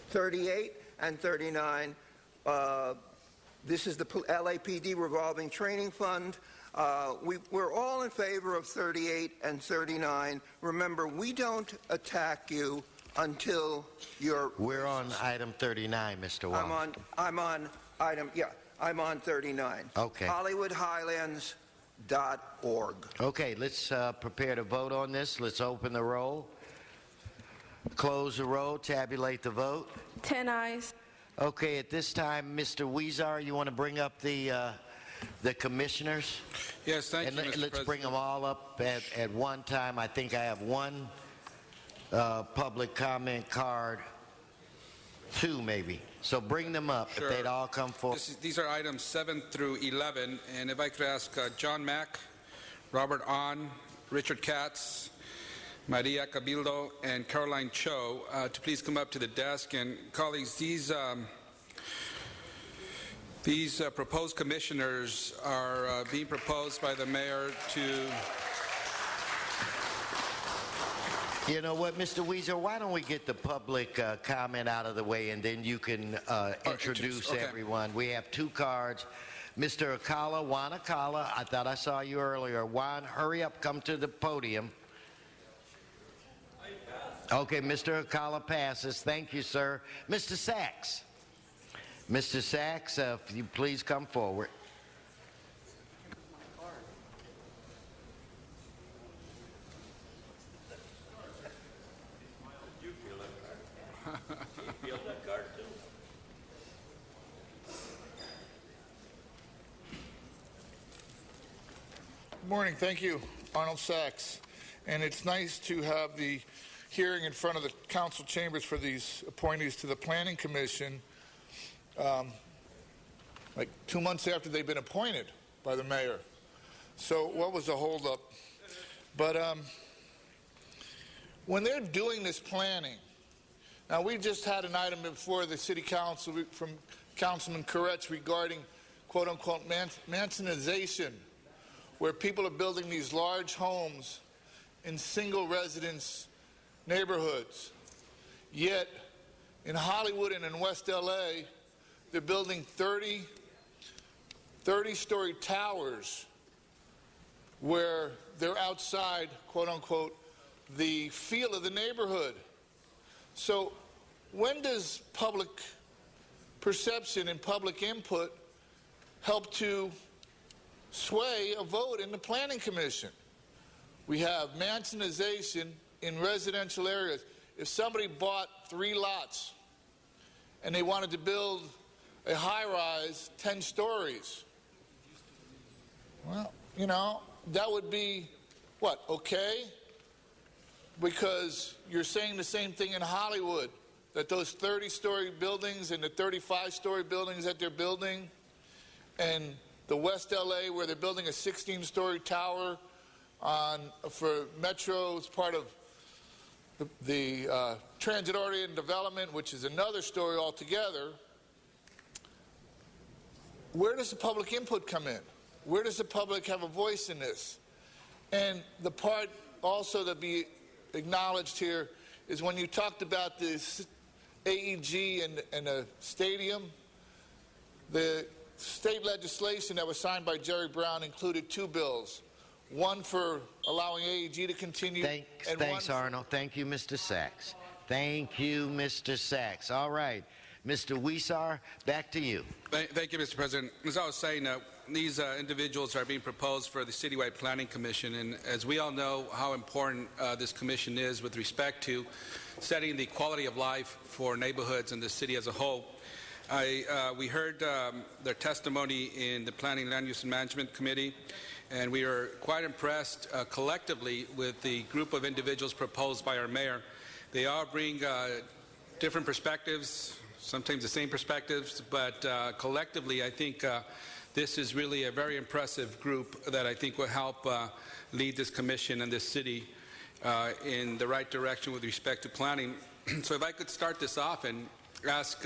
38 and 39. This is the LAPD revolving training fund. We're all in favor of 38 and 39. Remember, we don't attack you until you're... We're on item 39, Mr. Walsh. I'm on 39. Okay. HollywoodHighlands.org. Okay, let's prepare to vote on this. Let's open the roll, close the roll, tabulate the vote. 10 ayes. Okay, at this time, Mr. Huizar, you want to bring up the commissioners? Yes, thank you, Mr. Let's President. bring them all up at one time. I think I have one public comment card, two maybe. So bring them up Sure. if they'd all come forward. These are items 7 through 11, and if I could ask John Mack, Robert Ahn, Richard Katz, Maria Cabildo, and Caroline Cho to please come up to the desk. And colleagues, these proposed commissioners are being proposed by the mayor to... You know what, Mr. Huizar, why don't we get the public comment out of the way, and then you can introduce everyone. We have two cards. Mr. Akala, Juan Akala, I thought I saw you earlier. Juan, hurry up, come to the podium. Okay, Mr. Akala passes. Thank you, sir. Mr. Sachs. Mr. Sachs, if you please come forward. Good morning. Thank you, Arnold Sachs. And it's nice to have the hearing in front of the council chambers for these appointees to the Planning Commission like 2 months after they've been appointed by the mayor. So what was the holdup? But when they're doing this planning, now we just had an item before the city council from Councilman Koretz regarding quote-unquote Mansonization, where people are building these large homes in single residence neighborhoods. Yet in Hollywood and in West LA, they're building 30-story towers where they're outside, quote unquote, the feel of the neighborhood. So when does public perception and public input help to sway a vote in the Planning Commission? We have Mansonization in residential areas. If somebody bought 3 lots and they wanted to build a high-rise 10 stories, well, you know, that would be, what, okay? Because you're saying the same thing in Hollywood, that those 30-story buildings and the 35-story buildings that they're building and the West LA, where they're building a 16-story tower for Metro. It's part of the transit-oriented development, which is another story altogether. Where does the public input come in? Where does the public have a voice in this? And the part also to be acknowledged here is when you talked about this AEG and the stadium, the state legislation that was signed by Jerry Brown included two bills. One for allowing AEG to continue. Thanks, Arnold. Thank you, Mr. Sachs. Thank you, Mr. Sachs. All right. Mr. Huizar, back to you. Thank you, Mr. President. As I was saying, these individuals are being proposed for the Citywide Planning Commission, and as we all know how important this commission is with respect to setting the quality of life for neighborhoods and the city as a whole. We heard their testimony in the Planning, Land Use and Management Committee, and we are quite impressed collectively with the group of individuals proposed by our mayor. They all bring different perspectives, sometimes the same perspectives, but collectively I think this is really a very impressive group that I think will help lead this commission and this city in the right direction with respect to planning. So if I could start this off and ask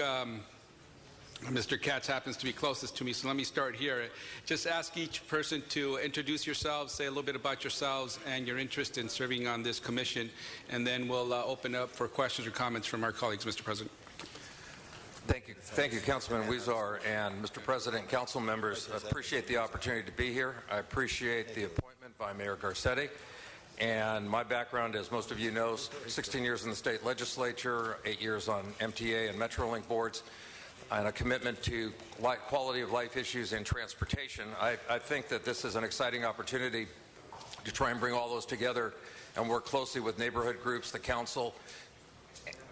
Mr. Katz happens to be closest to me, so let me start here. Just ask each person to introduce yourselves, say a little bit about yourselves and your interest in serving on this commission, and then we'll open up for questions or comments from our colleagues, Mr. President. Thank you, Councilman Huizar, and Mr. President, council members. I appreciate the opportunity to be here. I appreciate the appointment by Mayor Garcetti. And my background, as most of you know, 16 years in the state legislature, 8 years on MTA and Metrolink boards, and a commitment to quality of life issues in transportation. I think that this is an exciting opportunity to try and bring all those together and work closely with neighborhood groups, the council,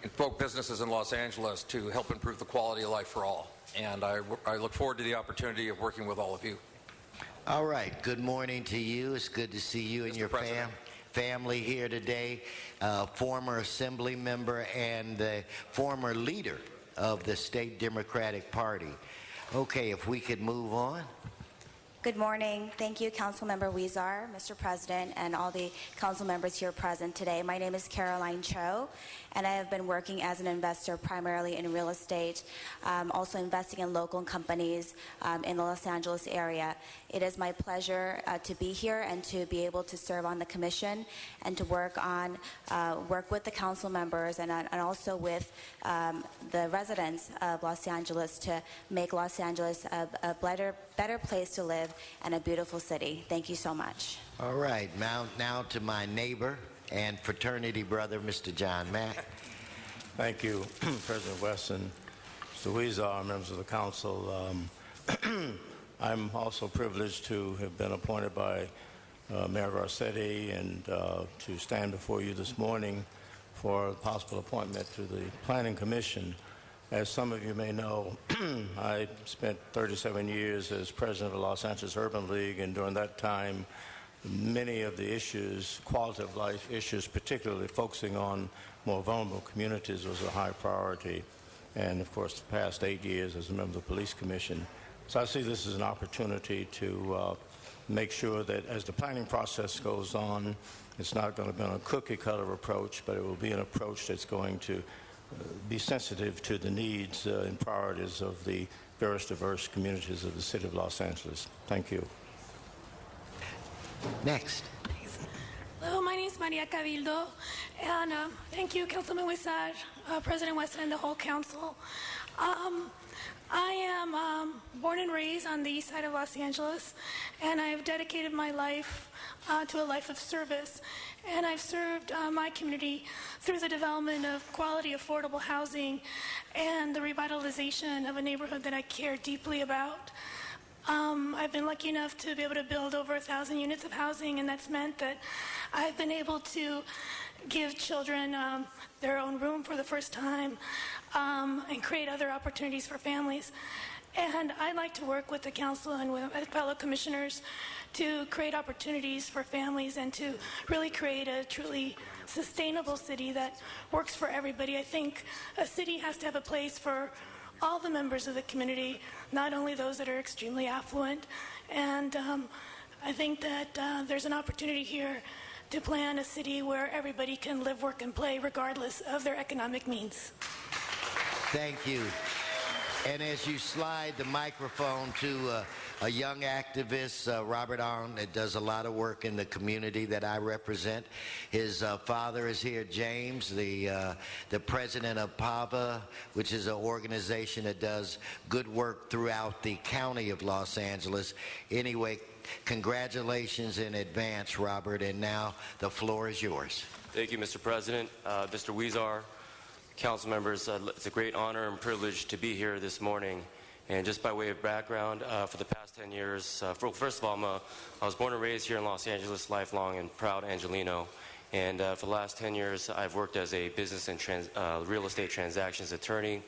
and folk businesses in Los Angeles to help improve the quality of life for all. And I look forward to the opportunity of working with all of you. All right. Good morning to you. It's good to see you and your family here today. Former assembly member and the former leader of the State Democratic Party. Okay, if we could move on. Good morning. Thank you, Councilmember Huizar, Mr. President, and all the council members here present today. My name is Caroline Cho, and I have been working as an investor primarily in real estate, also investing in local companies in the Los Angeles area. It is my pleasure to be here and to be able to serve on the commission and to work with the council members and also with the residents of Los Angeles to make Los Angeles a better place to live and a beautiful city. Thank you so much. All right, now to my neighbor and fraternity brother, Mr. John Mack. Thank you, President Weston, Mr. Huizar, members of the council. I'm also privileged to have been appointed by Mayor Garcetti and to stand before you this morning for a possible appointment to the Planning Commission. As some of you may know, I spent 37 years as president of the Los Angeles Urban League, and during that time, many of the issues, quality of life issues, particularly focusing on more vulnerable communities, was a high priority. And of course, the past 8 years as a member of the Police Commission. So I see this as an opportunity to make sure that as the planning process goes on, it's not going to be a cookie-cutter approach, but it will be an approach that's going to be sensitive to the needs and priorities of the various diverse communities of the city of Los Angeles. Thank you. Next. Hello, my name is Maria Cabildo, and thank you, Councilman Huizar, President Weston, and the whole council. I am born and raised on the east side of Los Angeles, and I've dedicated my life to a life of service. And I've served my community through the development of quality, affordable housing and the revitalization of a neighborhood that I care deeply about. I've been lucky enough to be able to build over 1,000 units of housing, and that's meant that I've been able to give children their own room for the first time and create other opportunities for families. And I'd like to work with the council and with fellow commissioners to create opportunities for families and to really create a truly sustainable city that works for everybody. I think a city has to have a place for all the members of the community, not only those that are extremely affluent. And I think that there's an opportunity here to plan a city where everybody can live, work, and play regardless of their economic means. Thank you. And as you slide the microphone to a young activist, Robert Arn, that does a lot of work in the community that I represent. His father is here, James, the president of PAVA, which is an organization that does good work throughout the county of Los Angeles. Anyway, congratulations in advance, Robert, and now the floor is yours. Thank you, Mr. President. Mr. Huizar, council members, it's a great honor and privilege to be here this morning. And just by way of background, for the past 10 years, first of all, I was born and raised here in Los Angeles, lifelong and proud Angelino. And for the last 10 years, I've worked as a business and real estate transactions attorney.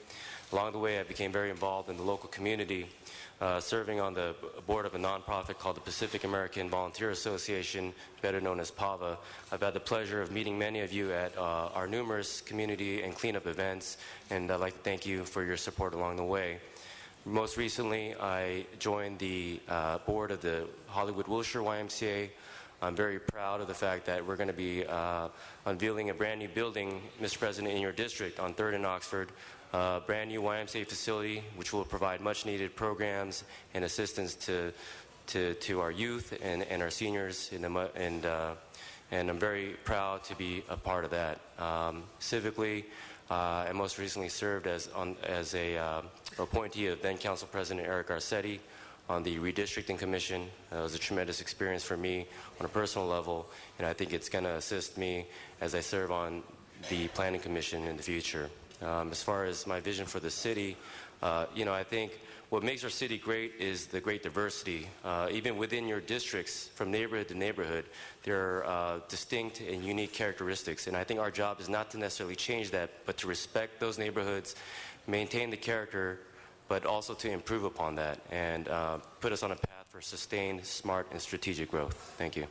Along the way, I became very involved in the local community, serving on the board of a nonprofit called the Pacific American Volunteer Association, better known as PAVA. I've had the pleasure of meeting many of you at our numerous community and cleanup events, and I'd like to thank you for your support along the way. Most recently, I joined the board of the Hollywood Wilshire YMCA. I'm very proud of the fact that we're going to be unveiling a brand new building, Mr. President, in your district on 3rd and Oxford. Brand new YMCA facility, which will provide much needed programs and assistance to our youth and our seniors, and I'm very proud to be a part of that. Civically, I most recently served as a appointee of then Council President Eric Garcetti on the Redistricting Commission. It was a tremendous experience for me on a personal level, and I think it's going to assist me as I serve on the Planning Commission in the future. As far as my vision for the city, I think what makes our city great is the great diversity. Even within your districts, from neighborhood to neighborhood, there are distinct and unique characteristics. And I think our job is not to necessarily change that, but to respect those neighborhoods, maintain the character, but also to improve upon that and put us on a path for sustained, smart, and strategic growth. Thank you.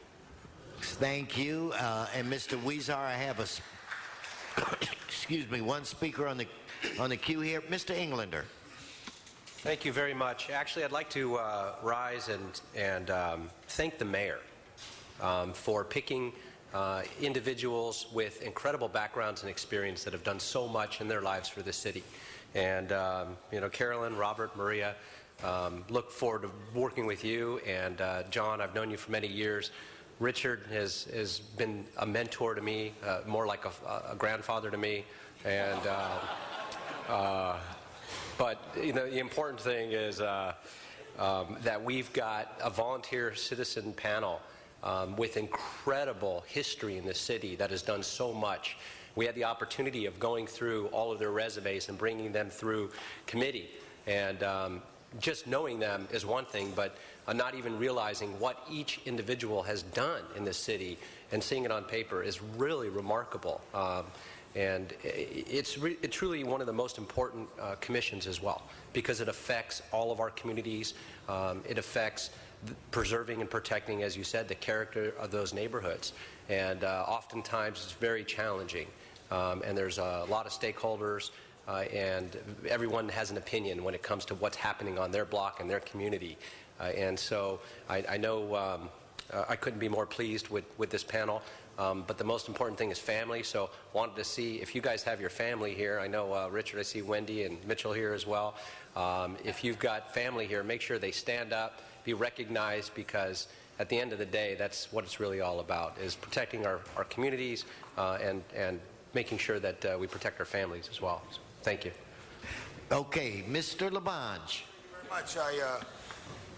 Thank you. And Mr. Huizar, I have excuse me, one speaker on the queue here. Mr. Englander. Thank you very much. Actually, I'd like to rise and thank the mayor for picking individuals with incredible backgrounds and experience that have done so much in their lives for the city. And, Carolyn, Robert, Maria, look forward to working with you. And, John, I've known you for many years. Richard has been a mentor to me, more like a grandfather to me. And, but the important thing is that we've got a volunteer citizen panel with incredible history in the city that has done so much. We had the opportunity of going through all of their resumes and bringing them through committee. And just knowing them is one thing, but not even realizing what each individual has done in this city and seeing it on paper is really remarkable. And it's truly one of the most important commissions as well, because it affects all of our communities. It affects preserving and protecting, as you said, the character of those neighborhoods. And oftentimes it's very challenging. And there's a lot of stakeholders, and everyone has an opinion when it comes to what's happening on their block and their community. And so I know I couldn't be more pleased with this panel. But the most important thing is family. So wanted to see if you guys have your family here. I know, Richard, I see Wendy and Mitchell here as well. If you've got family here, make sure they stand up, be recognized, because at the end of the day, that's what it's really all about, is protecting our communities and making sure that we protect our families as well. So, thank you. Okay, Mr. Labange. Very much. I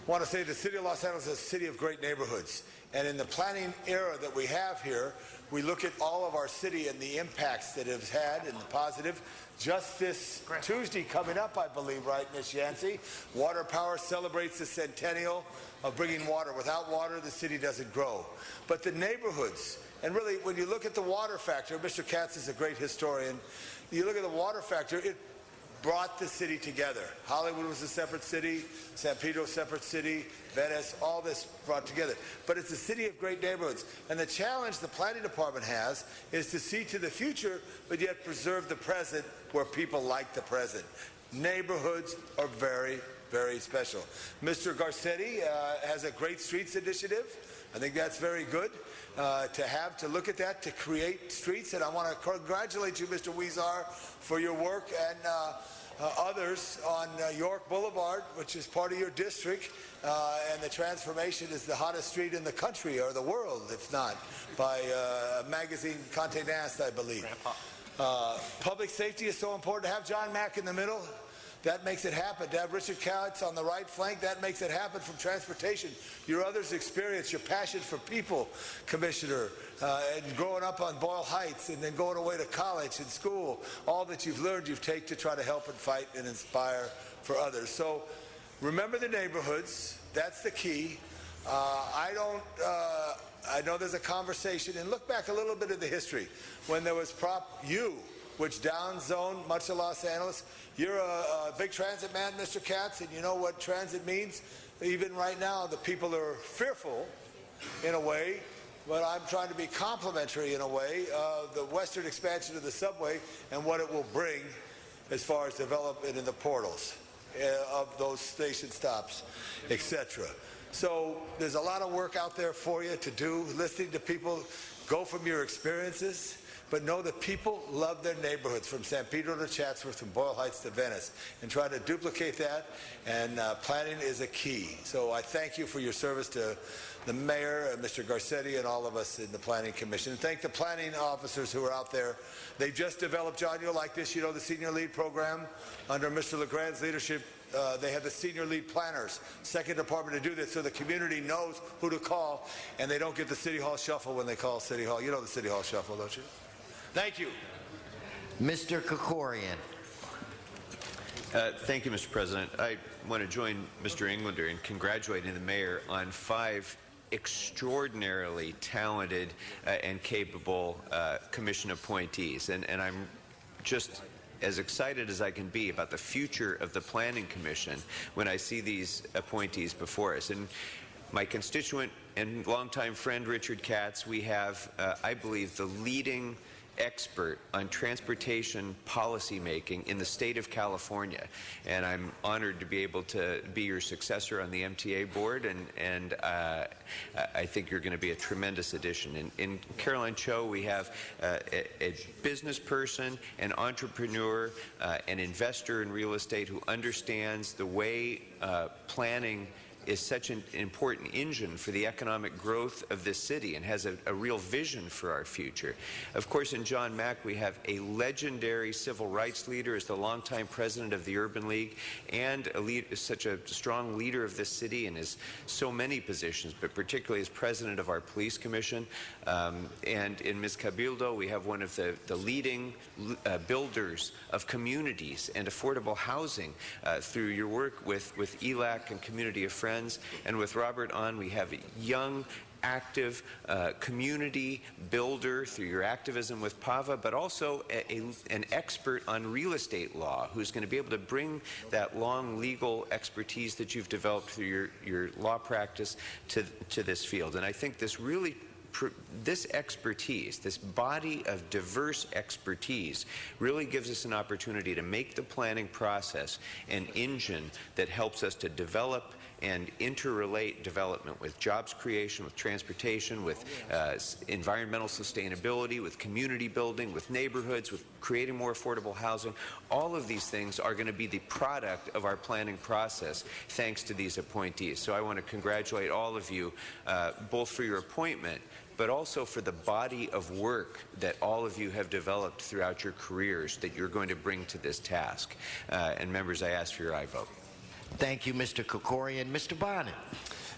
want to say the city of Los Angeles is a city of great neighborhoods. And in the planning era that we have here, we look at all of our city and the impacts that it has had and the positive. Just this Tuesday coming up, I believe, right, Ms. Yancey? Water Power celebrates the centennial of bringing water. Without water, the city doesn't grow. But the neighborhoods, and really, when you look at the water factor, Mr. Katz is a great historian. You look at the water factor, it brought the city together. Hollywood was a separate city, San Pedro separate city, Venice, all this brought together. But it's a city of great neighborhoods. And the challenge the planning department has is to see to the future, but yet preserve the present where people like the present. Neighborhoods are very, very special. Mr. Garcetti has a great streets initiative. I think that's very good to look at that, to create streets. And I want to congratulate you, Mr. Weezar, for your work and others on York Boulevard, which is part of your district. And the transformation is the hottest street in the country, or the world, if not, by magazine Conté Nast, I believe. Public safety is so important. To have John Mack in the middle, that makes it happen. To have Richard Cowitz on the right flank, that makes it happen. From transportation, your others' experience, your passion for people, Commissioner, and growing up on Boyle Heights and then going away to college and school, all that you've learned, you've taken to try to help and fight and inspire for others. So remember the neighborhoods. That's the key. I know there's a conversation, and look back a little bit of the history when there was Prop U, which downzoned much of Los Angeles. You're a big transit man, Mr. Katz, and you know what transit means. Even right now, the people are fearful in a way, but I'm trying to be complimentary in a way of the western expansion of the subway and what it will bring as far as development in the portals of those station stops, etc. So there's a lot of work out there for you to do, listening to people, go from your experiences, but know that people love their neighborhoods, from San Pedro to Chatsworth, from Boyle Heights to Venice, and try to duplicate that, and planning is a key. So I thank you for your service to the mayor, and Mr. Garcetti, and all of us in the Planning Commission. And thank the planning officers who are out there. They've just developed, John, you'll like this, you know, the Senior Lead Program under Mr. LeGrand's leadership. They have the Senior Lead Planners, second department, to do this, so the community knows who to call, and they don't get the City Hall shuffle when they call City Hall. You know the City Hall shuffle, don't you? Thank you. Mr. Krikorian. Thank you, Mr. President. I want to join Mr. Englander in congratulating the mayor on 5 extraordinarily talented and capable commission appointees. And I'm just as excited as I can be about the future of the Planning Commission when I see these appointees before us. And my constituent and longtime friend, Richard Katz, we have, I believe, the leading expert on transportation policy making in the state of California, and I'm honored to be able to be your successor on the MTA board, and I think you're going to be a tremendous addition. In Caroline Cho, we have a business person, an entrepreneur, an investor in real estate who understands the way planning is such an important engine for the economic growth of this city and has a real vision for our future. Of course, in John Mack, we have a legendary civil rights leader as the longtime president of the Urban League, and such a strong leader of this city in his so many positions, but particularly as president of our police commission. And in Ms. Cabildo, we have one of the leading builders of communities and affordable housing through your work with ELAC and Community of Friends. And with Robert on, we have a young, active community builder through your activism with PAVA, but also an expert on real estate law who's going to be able to bring that long legal expertise that you've developed through your law practice to this field. And I think this expertise, this body of diverse expertise, really gives us an opportunity to make the planning process an engine that helps us to develop and interrelate development with jobs creation, with transportation, with environmental sustainability, with community building, with neighborhoods, with creating more affordable housing. All of these things are going to be the product of our planning process thanks to these appointees. So I want to congratulate all of you, both for your appointment, but also for the body of work that all of you have developed throughout your careers that you're going to bring to this task. And members, I ask for your aye vote. Thank you, Mr. Krikorian. Mr. Bonin.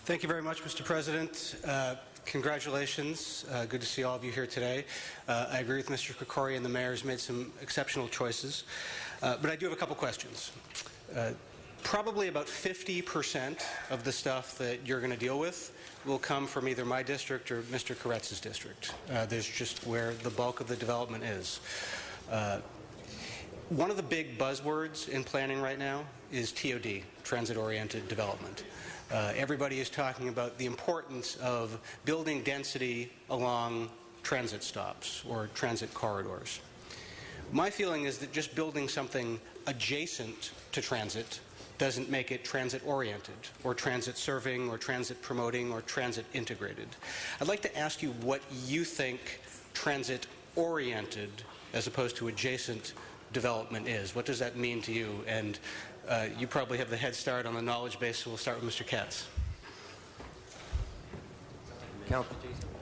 Thank you very much, Mr. President. Congratulations. Good to see all of you here today. I agree with Mr. Krikorian. The mayor has made some exceptional choices. But I do have a couple questions. Probably about 50% of the stuff that you're going to deal with will come from either my district or Mr. Koretz's district. There's just where the bulk of the development is. One of the big buzzwords in planning right now is TOD, transit-oriented development. Everybody is talking about the importance of building density along transit stops or transit corridors. My feeling is that just building something adjacent to transit doesn't make it transit-oriented or transit-serving or transit-promoting or transit-integrated. I'd like to ask you what you think transit-oriented as opposed to adjacent development is. What does that mean to you? And you probably have the head start on the knowledge base, so we'll start with Mr. Katz.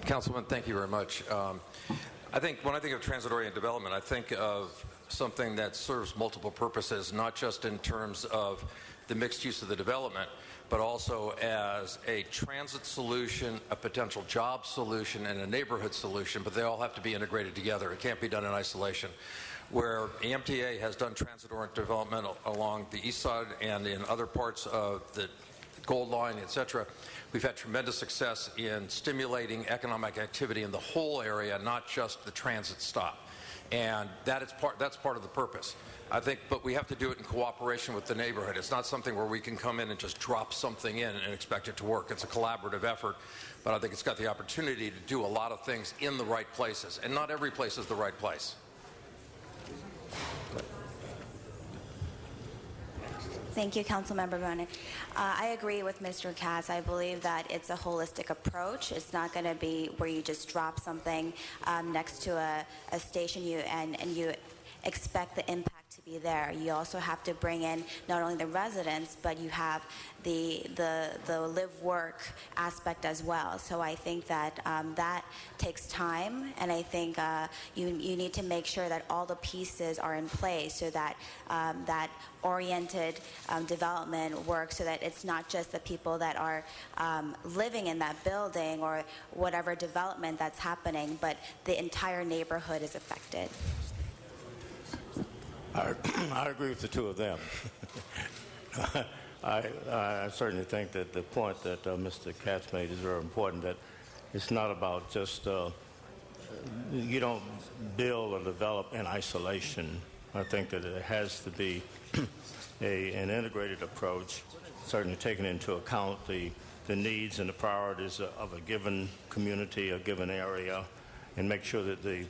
Councilman, thank you very much. I think when I think of transit-oriented development, I think of something that serves multiple purposes, not just in terms of the mixed use of the development, but also as a transit solution, a potential job solution, and a neighborhood solution, but they all have to be integrated together. It can't be done in isolation. Where the MTA has done transit-oriented development along the east side and in other parts of the Gold Line, etc., we've had tremendous success in stimulating economic activity in the whole area, not just the transit stop. And that's part of the purpose. I think, but we have to do it in cooperation with the neighborhood. It's not something where we can come in and just drop something in and expect it to work. It's a collaborative effort, but I think it's got the opportunity to do a lot of things in the right places, and not every place is the right place. Thank you, Councilmember Bonin. I agree with Mr. Katz. I believe that it's a holistic approach. It's not going to be where you just drop something next to a station and you expect the impact to be there. You also have to bring in not only the residents, but you have the live-work aspect as well. So I think that that takes time, and I think you need to make sure that all the pieces are in place so that that oriented development works, so that it's not just the people that are living in that building or whatever development that's happening, but the entire neighborhood is affected. I agree with the two of them. I certainly think that the point that Mr. Katz made is very important, that it's not about just, you don't build or develop in isolation. I think that it has to be an integrated approach, certainly taking into account the needs and the priorities of a given community, a given area, and make sure that the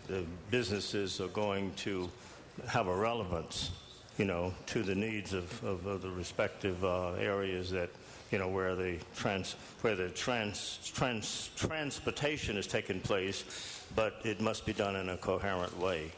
businesses are going to have a relevance, to the needs of the respective areas that, where the transportation is taking place, but it must be done in a coherent way.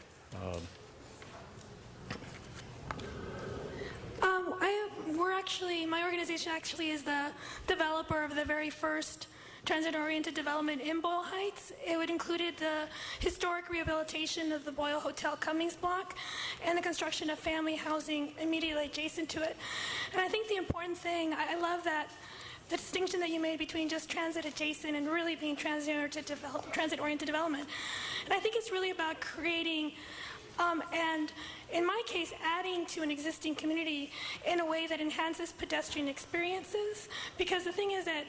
My organization actually is the developer of the very first transit-oriented development in Boyle Heights. It would included the historic rehabilitation of the Boyle Hotel Cummings block and the construction of family housing immediately adjacent to it. And I think the important thing, I love that the distinction that you made between just transit adjacent and really being transit-oriented development. And I think it's really about creating and in my case, adding to an existing community in a way that enhances pedestrian experiences. Because the thing is that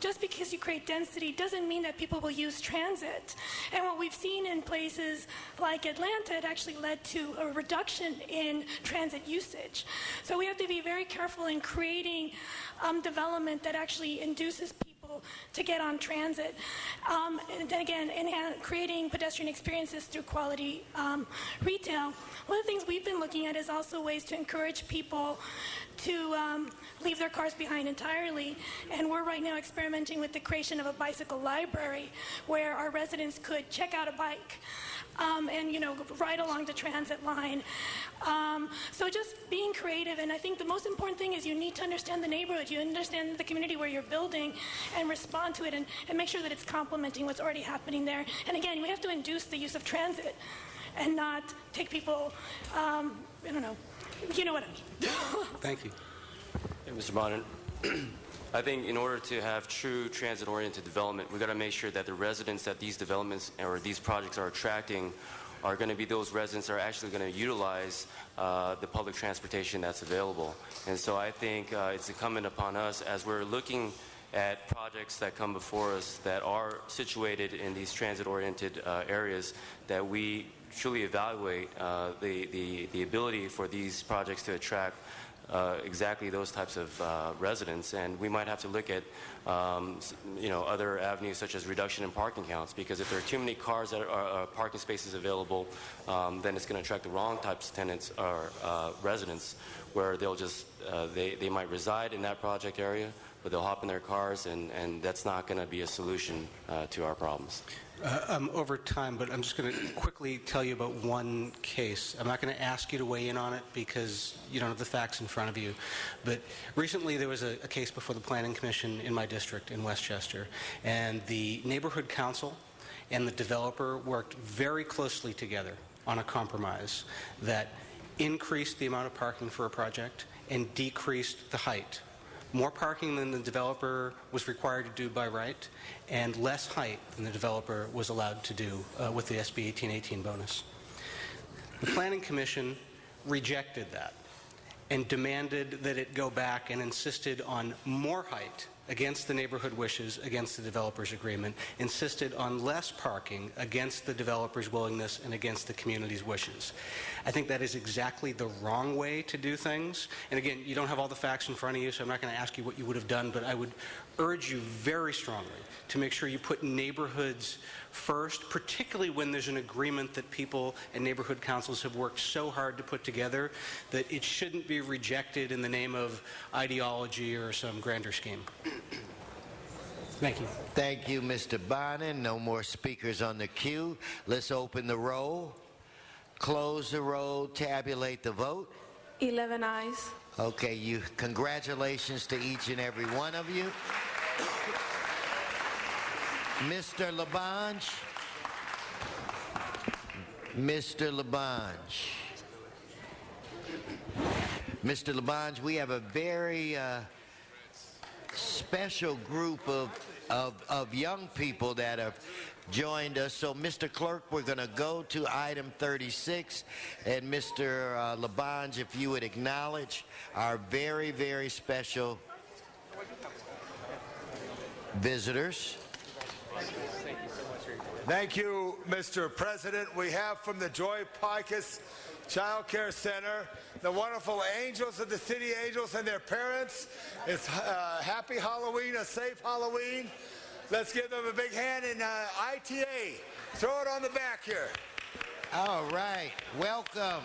just because you create density doesn't mean that people will use transit. And what we've seen in places like Atlanta, it actually led to a reduction in transit usage. So we have to be very careful in creating development that actually induces people to get on transit. And then again, creating pedestrian experiences through quality retail. One of the things we've been looking at is also ways to encourage people to leave their cars behind entirely. And we're right now experimenting with the creation of a bicycle library where our residents could check out a bike and ride along the transit line. So just being creative, and I think the most important thing is you need to understand the neighborhood, you understand the community where you're building, and respond to it and make sure that it's complementing what's already happening there. And again, we have to induce the use of transit and not take people, I don't know, you know what I mean. Thank you. Hey, Mr. Bonin. I think in order to have true transit-oriented development, we've got to make sure that the residents that these developments or these projects are attracting are going to be those residents that are actually going to utilize the public transportation that's available. And so I think it's incumbent upon us, as we're looking at projects that come before us that are situated in these transit-oriented areas, that we truly evaluate the ability for these projects to attract exactly those types of residents, and we might have to look at other avenues such as reduction in parking counts, because if there are too many cars that are parking spaces available, then it's going to attract the wrong types of tenants or residents, where they'll just they might reside in that project area, but they'll hop in their cars, and that's not going to be a solution to our problems. Over time, but I'm just going to quickly tell you about one case. I'm not going to ask you to weigh in on it because you don't have the facts in front of you. But recently there was a case before the Planning Commission in my district in Westchester, and the neighborhood council and the developer worked very closely together on a compromise that increased the amount of parking for a project and decreased the height. More parking than the developer was required to do by right, and less height than the developer was allowed to do with the SB 1818 bonus. The Planning Commission rejected that and demanded that it go back and insisted on more height against the neighborhood wishes, against the developer's agreement, insisted on less parking against the developer's willingness and against the community's wishes. I think that is exactly the wrong way to do things. And again, you don't have all the facts in front of you, so I'm not going to ask you what you would have done, but I would urge you very strongly to make sure you put neighborhoods first, particularly when there's an agreement that people and neighborhood councils have worked so hard to put together, that it shouldn't be rejected in the name of ideology or some grander scheme. Thank you. Thank you, Mr. Bonin. No more speakers on the queue. Let's open the roll, close the roll, tabulate the vote. 11 ayes. Okay, congratulations to each and every one of you. Mr. Labange. Mr. Labange. Mr. Labange, we have a very special group of young people that have joined us. So, Mr. Clerk, we're going to go to item 36. And Mr. Labange, if you would acknowledge our very, very special visitors. Thank you, Mr. President. We have from the Joy Picus Child Care Center the wonderful Angels of the City Angels and their parents. It's happy Halloween, a safe Halloween. Let's give them a big hand in ITA. Throw it on the back here. All right. Welcome.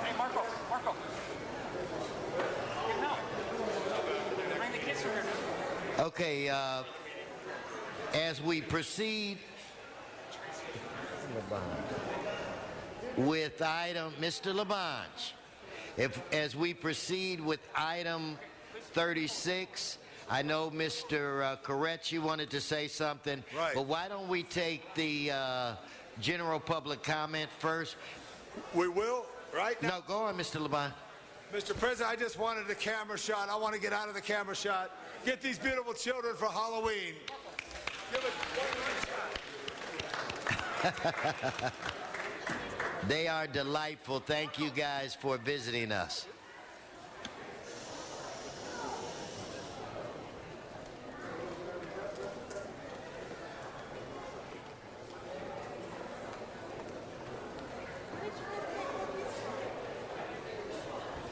Hey, Marco. Bring the kids from here. Okay, as we proceed with item, Mr. Labange, as we proceed with item 36, I know Mr. Koretz, you wanted to say something, right. But why don't we take the general public comment first? We will, right now. No, go on, Mr. Labange. Mr. President, I just wanted the camera shot. I want to get out of the camera shot. Get these beautiful children for Halloween. Give it one shot. They are delightful. Thank you guys for visiting us.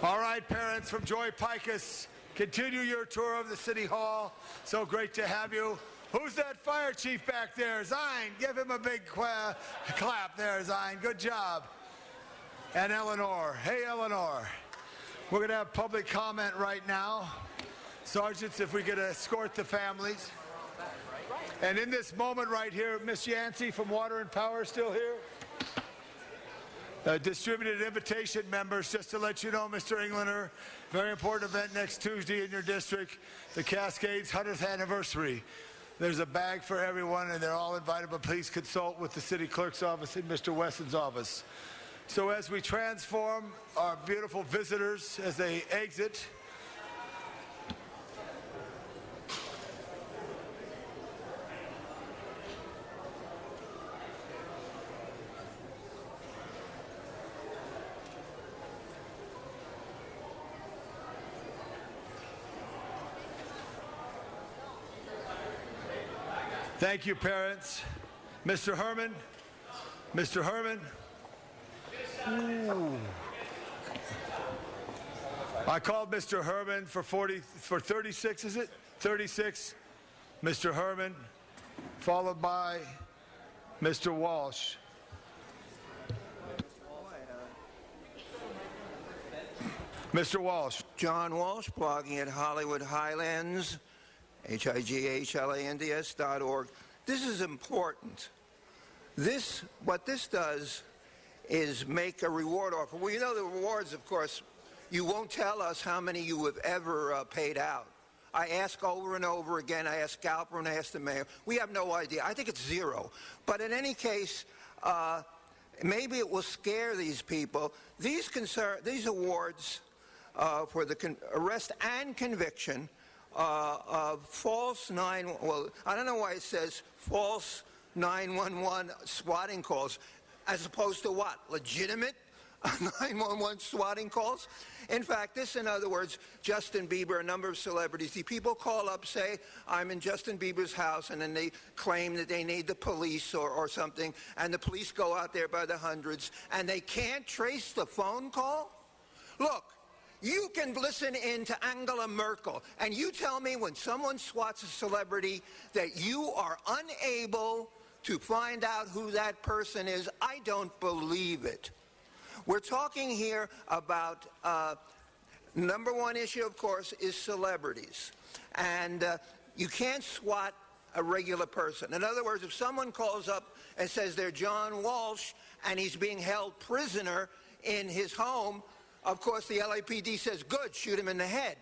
All right, parents from Joy Picus, continue your tour of the City Hall. So great to have you. Who's that fire chief back there? Zine, give him a big clap there, Zine. Good job. And Eleanor. Hey, Eleanor. We're going to have public comment right now. Sergeants, if we could escort the families. And in this moment right here, Miss Yancey from Water and Power still here? Distributed invitation members, just to let you know, Mr. Englander, very important event next Tuesday in your district, the Cascades 100th anniversary. There's a bag for everyone, and they're all invited, but please consult with the city clerk's office and Mr. Wesson's office. So as we transform our beautiful visitors as they exit, Thank you, parents. Mr. Herman? Mr. Herman? Ooh. I called Mr. Herman for 36, is it? 36. Mr. Herman, followed by Mr. Walsh. Mr. Walsh. John Walsh, blogging at Hollywood Highlands, HIGHLANDS.org. This is important. What this does is make a reward offer. Well, you know the rewards, of course, you won't tell us how many you have ever paid out. I ask over and over again. I ask Galper and I ask the mayor. We have no idea. I think it's zero. But in any case, maybe it will scare these people. These awards for the arrest and conviction of false I don't know why it says false 911 swatting calls, as opposed to what? Legitimate 911 swatting calls? In fact, this, in other words, Justin Bieber, a number of celebrities, the people call up, say, I'm in Justin Bieber's house, and then they claim that they need the police or something, and the police go out there by the hundreds, and they can't trace the phone call? Look, you can listen in to Angela Merkel, and you tell me when someone swats a celebrity that you are unable to find out who that person is. I don't believe it. We're talking here about number one issue, of course, is celebrities. And you can't swat a regular person. In other words, if someone calls up and says they're John Walsh and he's being held prisoner in his home, of course, the LAPD says, good, shoot him in the head.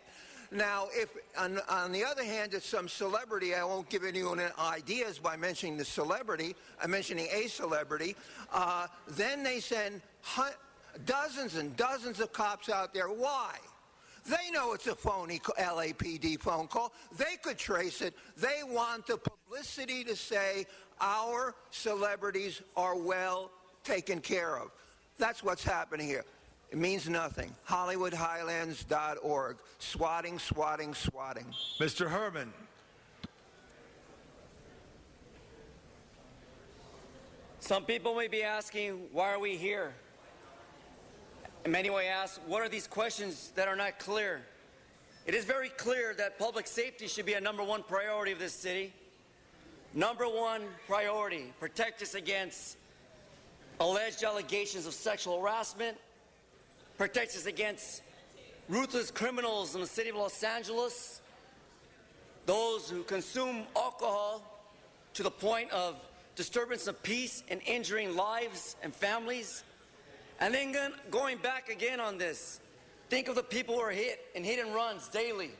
Now, if, on the other hand, it's some celebrity, I won't give anyone ideas by mentioning the celebrity, I'm mentioning a celebrity, then they send dozens and dozens of cops out there. Why? They know it's a phony LAPD phone call. They could trace it. They want the publicity to say our celebrities are well taken care of. That's what's happening here. It means nothing. HollywoodHighlands.org. Swatting, swatting, swatting. Mr. Herman. Some people may be asking, why are we here? And many may ask, what are these questions that are not clear? It is very clear that public safety should be a number one priority of this city. Number one priority, protect us against alleged allegations of sexual harassment, protect us against ruthless criminals in the city of Los Angeles, those who consume alcohol to the point of disturbance of peace and injuring lives and families. And then going back again on this, think of the people who are hit in hit and runs daily.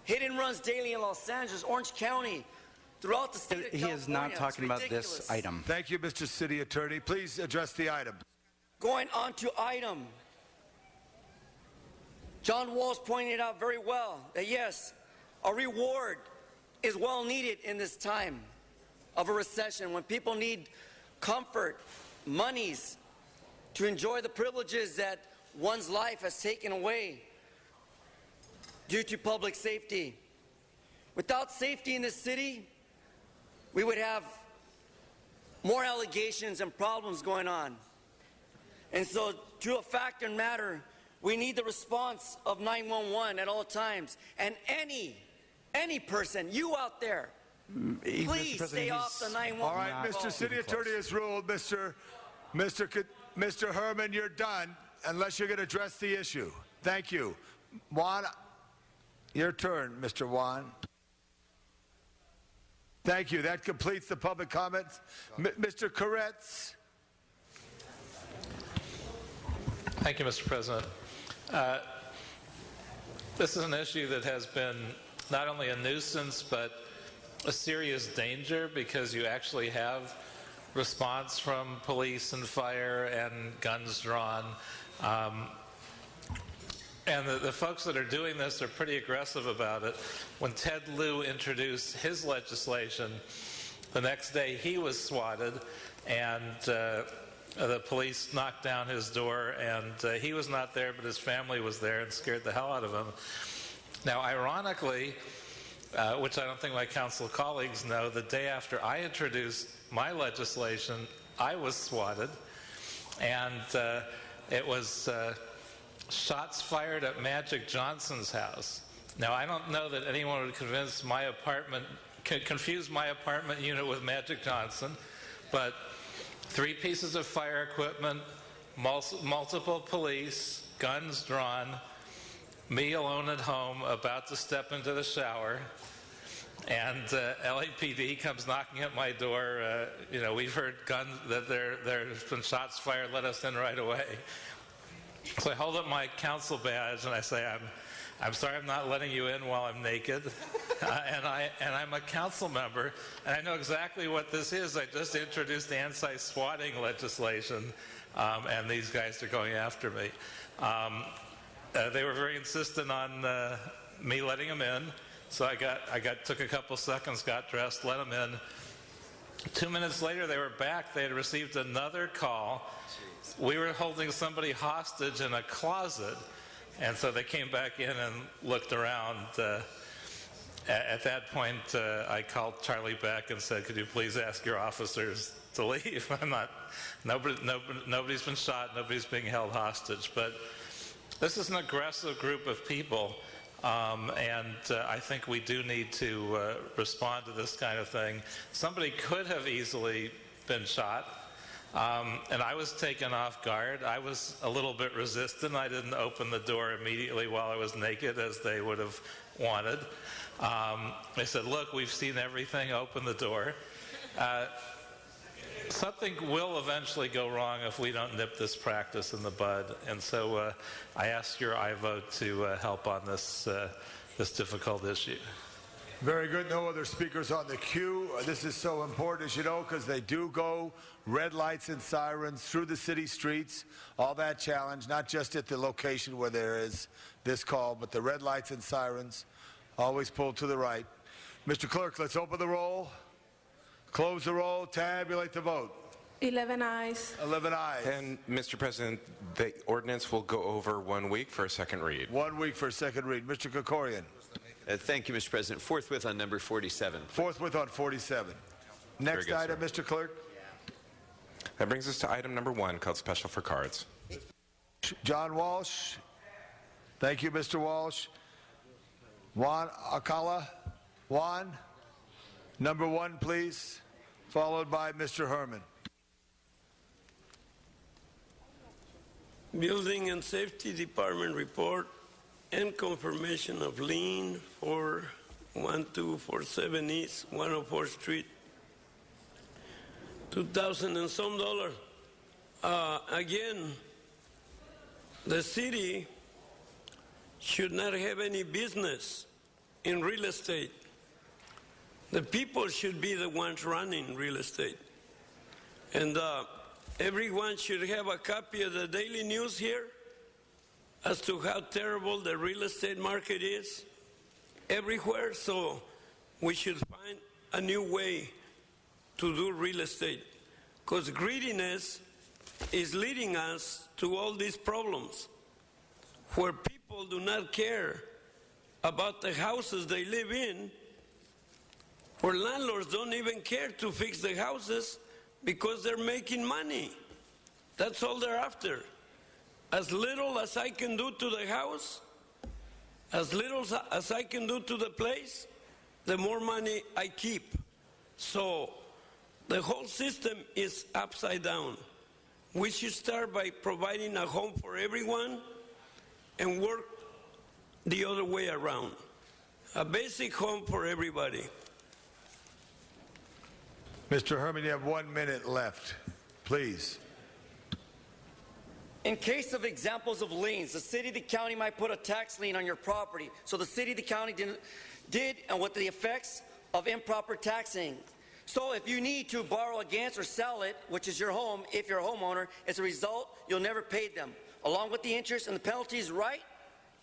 Hit and runs daily in Los Angeles, Orange County, throughout the state of California. He is not talking about this item. Thank you, Mr. City Attorney. Please address the item. Going on to item. John Walsh pointed out very well that yes, a reward is well needed in this time of a recession when people need comfort, monies to enjoy the privileges that one's life has taken away due to public safety. Without safety in this city, we would have more allegations and problems going on. And so, to a fact and matter, we need the response of 911 at all times. And any person, you out there, please stay off the 911. All right, Mr. City Attorney has ruled. Mr. Herman, you're done, unless you're going to address the issue. Thank you. Juan, your turn, Mr. Juan. Thank you. That completes the public comments. Mr. Koretz. Thank you, Mr. President. This is an issue that has been not only a nuisance, but a serious danger, because you actually have response from police and fire and guns drawn. And the folks that are doing this are pretty aggressive about it. When Ted Lieu introduced his legislation, the next day he was swatted, and the police knocked down his door, and he was not there, but his family was there and scared the hell out of him. Now, ironically, which I don't think my council colleagues know, the day after I introduced my legislation, I was swatted, and it was shots fired at Magic Johnson's house. Now, I don't know that anyone would confuse my apartment unit with Magic Johnson, but 3 pieces of fire equipment, multiple police, guns drawn, me alone at home about to step into the shower, and LAPD comes knocking at my door. We've heard guns, that there's been shots fired, let us in right away. So I hold up my council badge and I say, I'm sorry I'm not letting you in while I'm naked. And I'm a council member, and I know exactly what this is. I just introduced the anti-swatting legislation, and these guys are going after me. They were very insistent on me letting them in, so I took a couple seconds, got dressed, let them in. 2 minutes later, they were back. They had received another call. We were holding somebody hostage in a closet, and so they came back in and looked around. At that point, I called Charlie back and said, "Could you please ask your officers to leave? Nobody's been shot. Nobody's being held hostage." But this is an aggressive group of people, and I think we do need to respond to this kind of thing. Somebody could have easily been shot, and I was taken off guard. I was a little bit resistant. I didn't open the door immediately while I was naked, as they would have wanted. They said, "Look, we've seen everything. Open the door." Something will eventually go wrong if we don't nip this practice in the bud, and so I ask your aye vote to help on this difficult issue. Very good. No other speakers on the queue. This is so important, as you know, because they do go red lights and sirens through the city streets. All that challenge, not just at the location where there is this call, but the red lights and sirens always pulled to the right. Mr. Clerk, let's open the roll, close the roll, tabulate the vote. 11 ayes. 11 ayes. And, Mr. President, the ordinance will go over 1 week for a second read. 1 week for a second read. Mr. Krikorian. Thank you, Mr. President. Forthwith on number 47. Forthwith on 47. Next good, item, sir. Mr. Clerk. That brings us to item number 1, called Special for Cards. John Walsh. Thank you, Mr. Walsh. Juan Alcala. Juan. Number 1, please. Followed by Mr. Herman. Building and Safety Department report and confirmation of lien for 1247 East 104th Street, $2,000 and some dollars. Again, the city should not have any business in real estate. The people should be the ones running real estate. And everyone should have a copy of the Daily News here as to how terrible the real estate market is everywhere. So we should find a new way to do real estate, because greediness is leading us to all these problems where people do not care about the houses they live in, where landlords don't even care to fix the houses because they're making money. That's all they're after. As little as I can do to the house, as little as I can do to the place, the more money I keep. So the whole system is upside down. We should start by providing a home for everyone and work the other way around. A basic home for everybody. Mr. Herman, you have 1 minute left. Please. In case of examples of liens, the city, the county might put a tax lien on your property. So the city, the county did, and what the effects of improper taxing. So if you need to borrow against or sell it, which is your home, if you're a homeowner, as a result, you'll never pay them. Along with the interest and the penalties,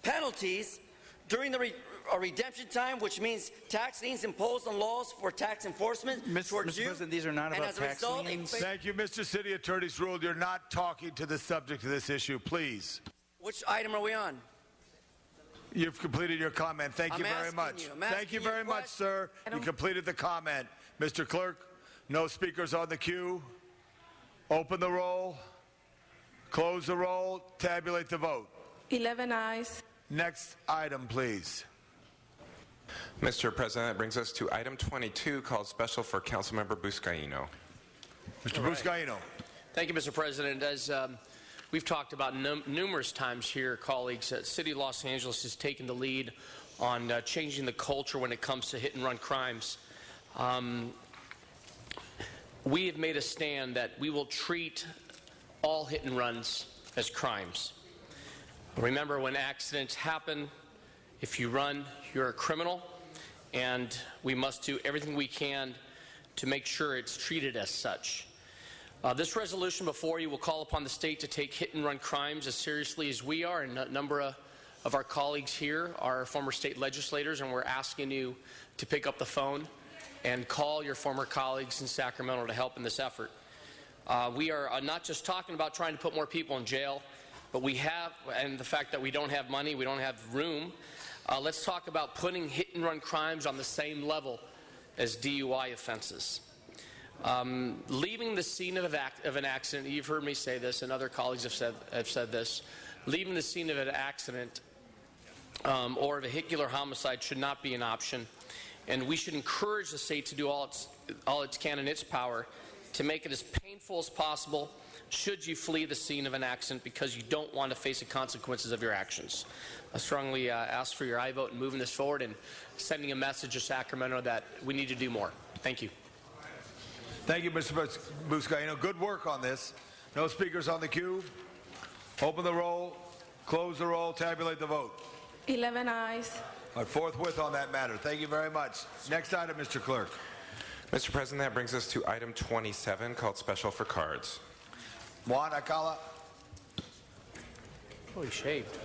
penalties during the redemption time, which means tax liens imposed on laws for tax enforcement towards Mr. President, these are not about tax liens. Thank you. Mr. City Attorney's ruled you're not talking to the subject of this issue. Please. Which item are we on? You've completed your comment. Thank you very much. Thank you very much, sir. You completed the comment. Mr. Clerk, no speakers on the queue. Open the roll. Close the roll. Tabulate the vote. 11 ayes. Next item, please. Mr. President, that brings us to item 22, called special for Councilmember Buscaino. Mr. Buscaino. Thank you, Mr. President. As we've talked about numerous times here, colleagues, City of Los Angeles has taken the lead on changing the culture when it comes to hit-and-run crimes. We have made a stand that we will treat all hit-and-runs as crimes. Remember, when accidents happen, if you run, you're a criminal, and we must do everything we can to make sure it's treated as such. This resolution before you will call upon the state to take hit-and-run crimes as seriously as we are, and a number of our colleagues here are former state legislators, and we're asking you to pick up the phone and call your former colleagues in Sacramento to help in this effort. We are not just talking about trying to put more people in jail, but we have, and the fact that we don't have money, we don't have room. Let's talk about putting hit-and-run crimes on the same level as DUI offenses. Leaving the scene of an accident, you've heard me say this, and other colleagues have said this, leaving the scene of an accident or a vehicular homicide should not be an option, and we should encourage the state to do all it can in its power to make it as painful as possible should you flee the scene of an accident because you don't want to face the consequences of your actions. I strongly ask for your aye vote in moving this forward and sending a message to Sacramento that we need to do more. Thank you. Thank you, Mr. Buscaino. Good work on this. No speakers on the queue. Open the roll. Close the roll. Tabulate the vote. 11 ayes. Forthwith on that matter. Thank you very much. Next item, Mr. Clerk. Mr. President, that brings us to item 27, called special for cards. Juan Acala. Oh, he shaved.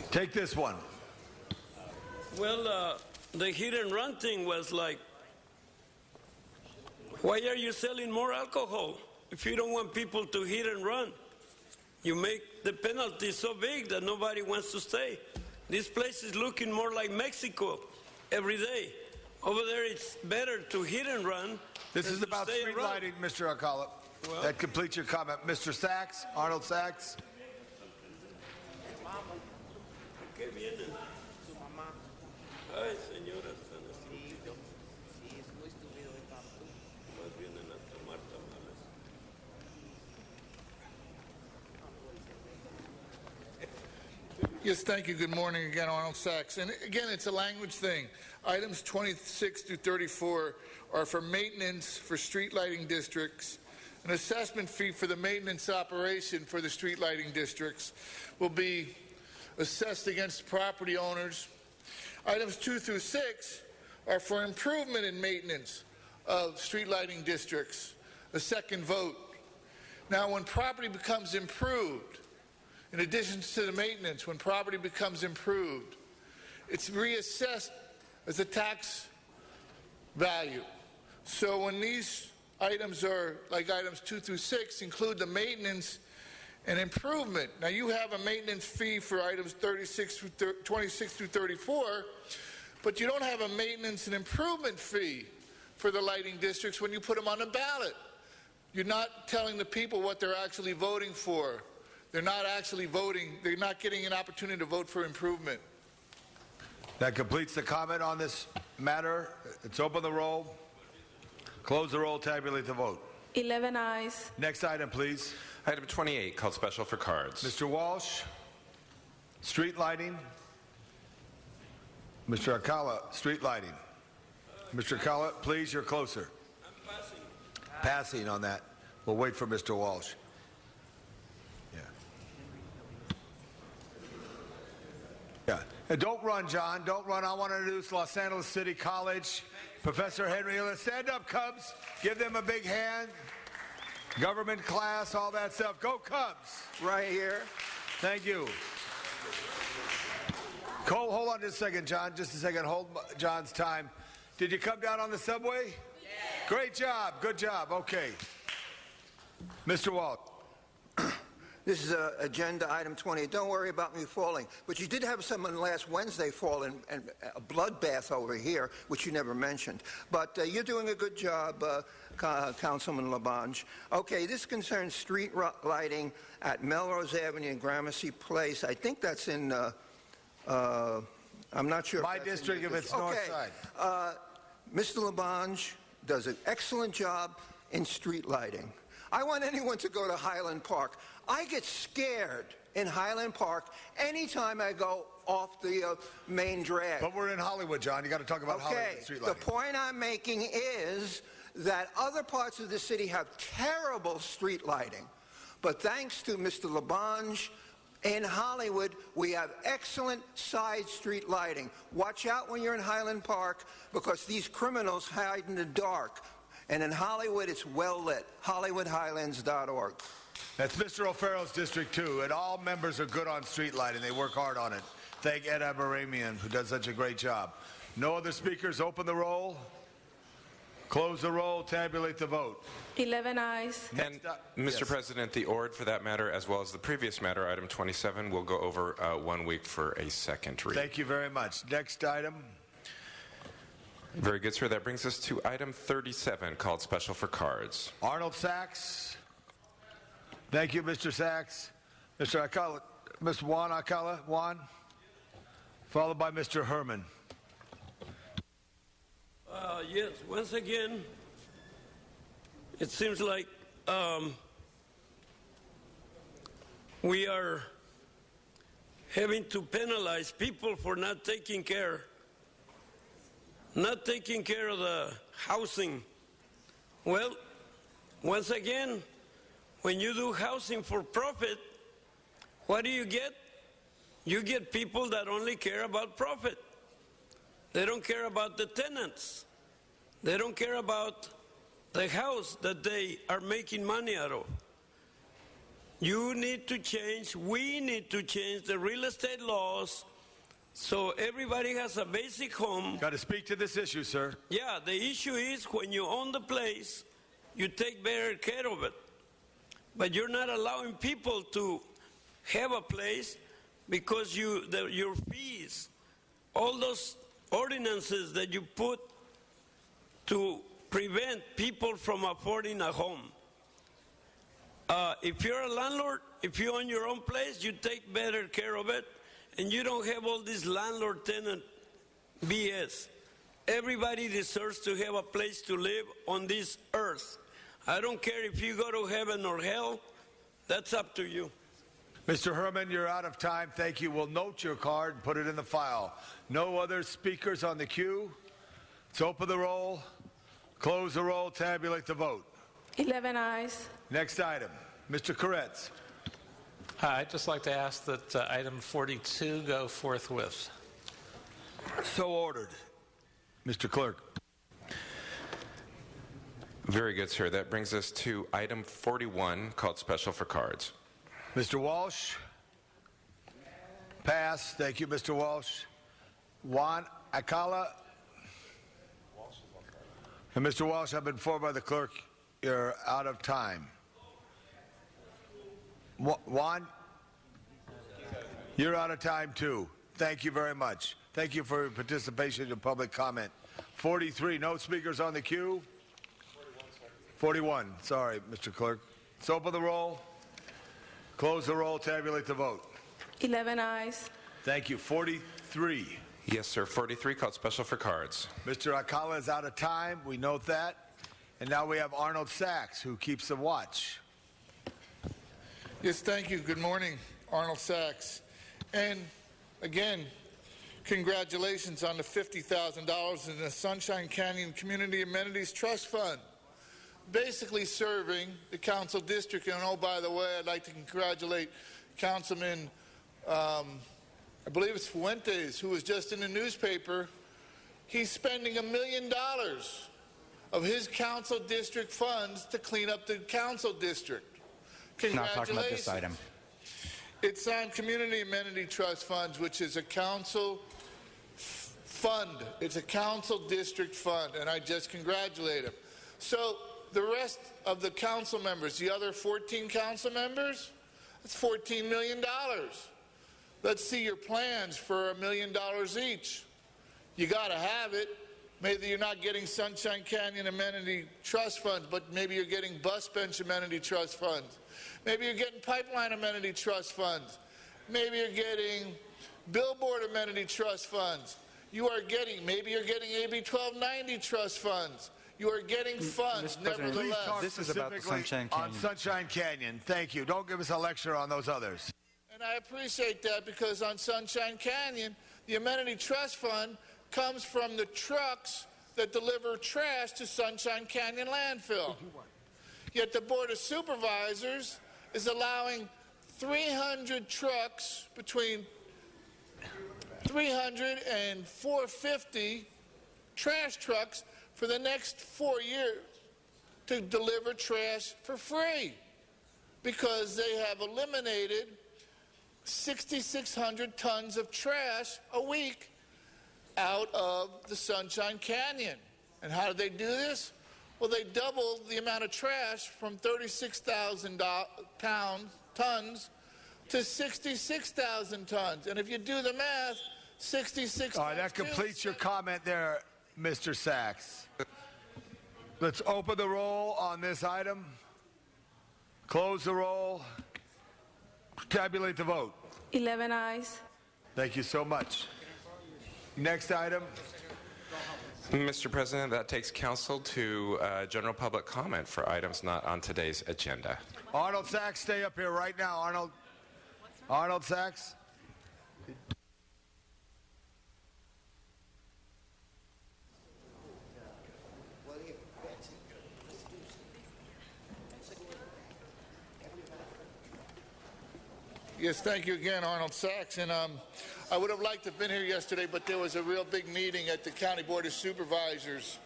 Take this one. Well, the hit-and-run thing was like, why are you selling more alcohol if you don't want people to hit and run? You make the penalty so big that nobody wants to stay. This place is looking more like Mexico every day. Over there, it's better to hit and run. This is about street lighting, Mr. Acala. Well, that completes your comment. Mr. Sachs, Arnold Sachs. Ay, señora. Yes, thank you. Good morning again, Arnold Sachs. And again, it's a language thing. Items 26 through 34 are for maintenance for street lighting districts. An assessment fee for the maintenance operation for the street lighting districts will be assessed against property owners. Items 2 through 6 are for improvement and maintenance of street lighting districts. A second vote. Now, when property becomes improved, in addition to the maintenance, when property becomes improved, it's reassessed as a tax value. So when these items are, like items 2 through 6, include the maintenance and improvement. Now, you have a maintenance fee for items 26 through 34, but you don't have a maintenance and improvement fee for the lighting districts when you put them on the ballot. You're not telling the people what they're actually voting for. They're not actually voting. They're not getting an opportunity to vote for improvement. That completes the comment on this matter. It's open the roll. Close the roll. Tabulate the vote. 11 ayes. Next item, please. Item 28, called special for cards. Mr. Walsh, street lighting. Mr. Acala, street lighting. Mr. Acala, please, you're closer. I'm passing. Passing on that. We'll wait for Mr. Walsh. Yeah. And don't run, John. Don't run. I want to introduce Los Angeles City College. Professor Henry Hillis. Stand up, Cubs. Give them a big hand. Government class, all that stuff. Go Cubs. Right here. Thank you. Cole, hold on just a second, John. Just a second. Hold John's time. Did you come down on the subway? Yeah. Great job. Good job. Okay. Mr. Walt. This is agenda item 20. Don't worry about me falling. But you did have someone last Wednesday fall in a bloodbath over here, which you never mentioned. But you're doing a good job, Councilman Labange. Okay, this concerns street lighting at Melrose Avenue and Gramercy Place. I think that's in, I'm not sure. My district, if it's north side. Mr. Labange does an excellent job in street lighting. I want anyone to go to Highland Park. I get scared in Highland Park anytime I go off the main drag. But we're in Hollywood, John. You got to talk about Hollywood street lighting. The point I'm making is that other parts of the city have terrible street lighting. But thanks to Mr. Labange, in Hollywood, we have excellent side street lighting. Watch out when you're in Highland Park because these criminals hide in the dark. And in Hollywood, it's well lit. HollywoodHighlands.org. That's Mr. O'Farrell's District 2, and all members are good on street lighting. They work hard on it. Thank Ed Aberamian, who does such a great job. No other speakers. Open the roll. Close the roll. Tabulate the vote. 11 ayes. And, Mr. President, the ORD, for that matter, as well as the previous matter, item 27, will go over 1 week for a second read. Thank you very much. Next item. Very good, sir. That brings us to item 37, called Special for Cards. Arnold Sachs. Thank you, Mr. Sachs. Mr. Akala, Ms. Juan Akala, Juan, followed by Mr. Herman. Yes, once again, it seems like we are having to penalize people for not taking care of the housing. Well, once again, when you do housing for profit, what do you get? You get people that only care about profit. They don't care about the tenants. They don't care about the house that they are making money out of. You need to change, we need to change the real estate laws so everybody has a basic home. Got to speak to this issue, sir. Yeah, the issue is when you own the place, you take better care of it. But you're not allowing people to have a place because your fees, all those ordinances that you put to prevent people from affording a home. If you're a landlord, if you own your own place, you take better care of it, and you don't have all this landlord-tenant BS. Everybody deserves to have a place to live on this earth. I don't care if you go to heaven or hell. That's up to you. Mr. Herman, you're out of time. Thank you. We'll note your card and put it in the file. No other speakers on the queue. Let's open the roll, close the roll, tabulate the vote. 11 ayes. Next item, Mr. Koretz. I'd just like to ask that item 42 go forthwith. So ordered. Mr. Clerk. Very good, sir. That brings us to item 41, called Special for Cards. Mr. Walsh. Pass. Thank you, Mr. Walsh. Juan Akala. And Mr. Walsh, I've been informed by the clerk you're out of time. Juan, you're out of time too. Thank you very much. Thank you for your participation in public comment. 43, no speakers on the queue. 41, sorry, Mr. Clerk. Let's open the roll, close the roll, tabulate the vote. 11 ayes. Thank you. 43. Yes, sir. 43, called Special for Cards. Mr. Akala is out of time. We note that. And now we have Arnold Sachs, who keeps the watch. Yes, thank you. Good morning, Arnold Sachs. And again, congratulations on the $50,000 in the Sunshine Canyon Community Amenities Trust Fund, basically serving the council district. And oh, by the way, I'd like to congratulate Councilman, I believe it's Fuentes, who was just in the newspaper. He's spending $1 million of his council district funds to clean up the council district. Congratulations. Not talking about this item. It's on Community Amenity Trust Funds, which is a council fund. It's a council district fund, and I just congratulate him. So the rest of the council members, the other 14 council members, That's $14 million. Let's see your plans for $1 million each. You got to have it. Maybe you're not getting Sunshine Canyon Amenity Trust Funds, but maybe you're getting Bus Bench Amenity Trust Funds. Maybe you're getting Pipeline Amenity Trust Funds. Maybe you're getting Billboard Amenity Trust Funds. Maybe you're getting AB 1290 Trust Funds. You are getting funds, nevertheless. This is about the Sunshine Canyon. On Sunshine Canyon. Thank you. Don't give us a lecture on those others. And I appreciate that, because on Sunshine Canyon, the Amenity Trust Fund comes from the trucks that deliver trash to Sunshine Canyon landfill. Yet the Board of Supervisors is allowing 300 trucks, between 300 and 450 trash trucks for the next 4 years to deliver trash for free, because they have eliminated 6,600 tons of trash a week out of the Sunshine Canyon. And how did they do this? Well, they doubled the amount of trash from 36,000 tons to 66,000 tons. And if you do the math, 66. All right, that completes your comment there, Mr. Sachs. Let's open the roll on this item. Close the roll. Tabulate the vote. 11 ayes. Thank you so much. Next item. Mr. President, that takes council to general public comment for items not on today's agenda. Arnold Sachs, stay up here right now. Arnold Sachs. Yes, thank you again, Arnold Sachs. And I would have liked to have been here yesterday, but there was a real big meeting at the County Board of Supervisors.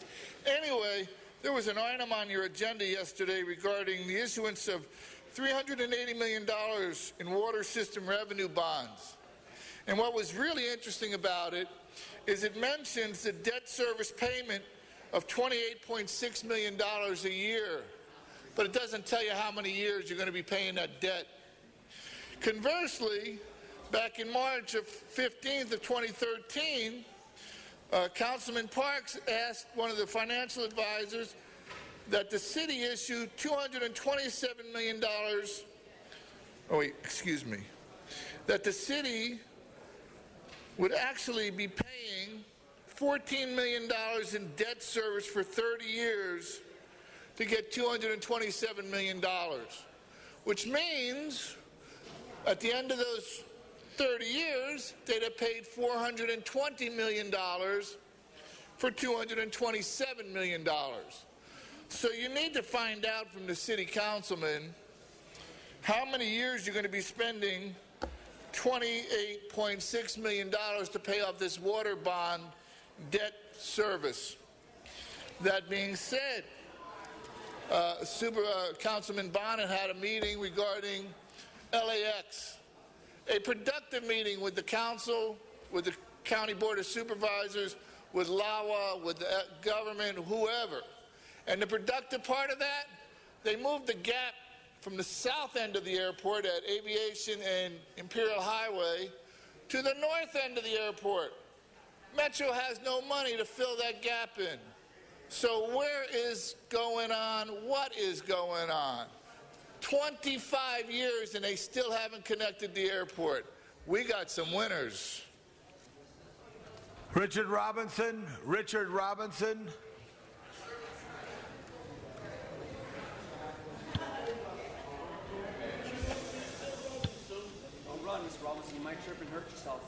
Anyway, there was an item on your agenda yesterday regarding the issuance of $380 million in water system revenue bonds. And what was really interesting about it is it mentions the debt service payment of $28.6 million a year, but it doesn't tell you how many years you're going to be paying that debt. Conversely, back in March 15th of 2013, Councilman Parks asked one of the financial advisors that the city issue $227 million, that the city would actually be paying $14 million in debt service for 30 years to get $227 million, which means at the end of those 30 years, they'd have paid $420 million for $227 million. So you need to find out from the city councilman how many years you're going to be spending $28.6 million to pay off this water bond debt service. That being said, Councilman Bonnet had a meeting regarding LAX, a productive meeting with the council, with the County Board of Supervisors, with LAWA, with the government, whoever. And the productive part of that, they moved the gap from the south end of the airport at Aviation and Imperial Highway to the north end of the airport. Metro has no money to fill that gap in. So where is going on? What is going on? 25 years and they still haven't connected the airport. We got some winners. Richard Robinson. Don't run, Mr. Robinson. You might trip and hurt yourself.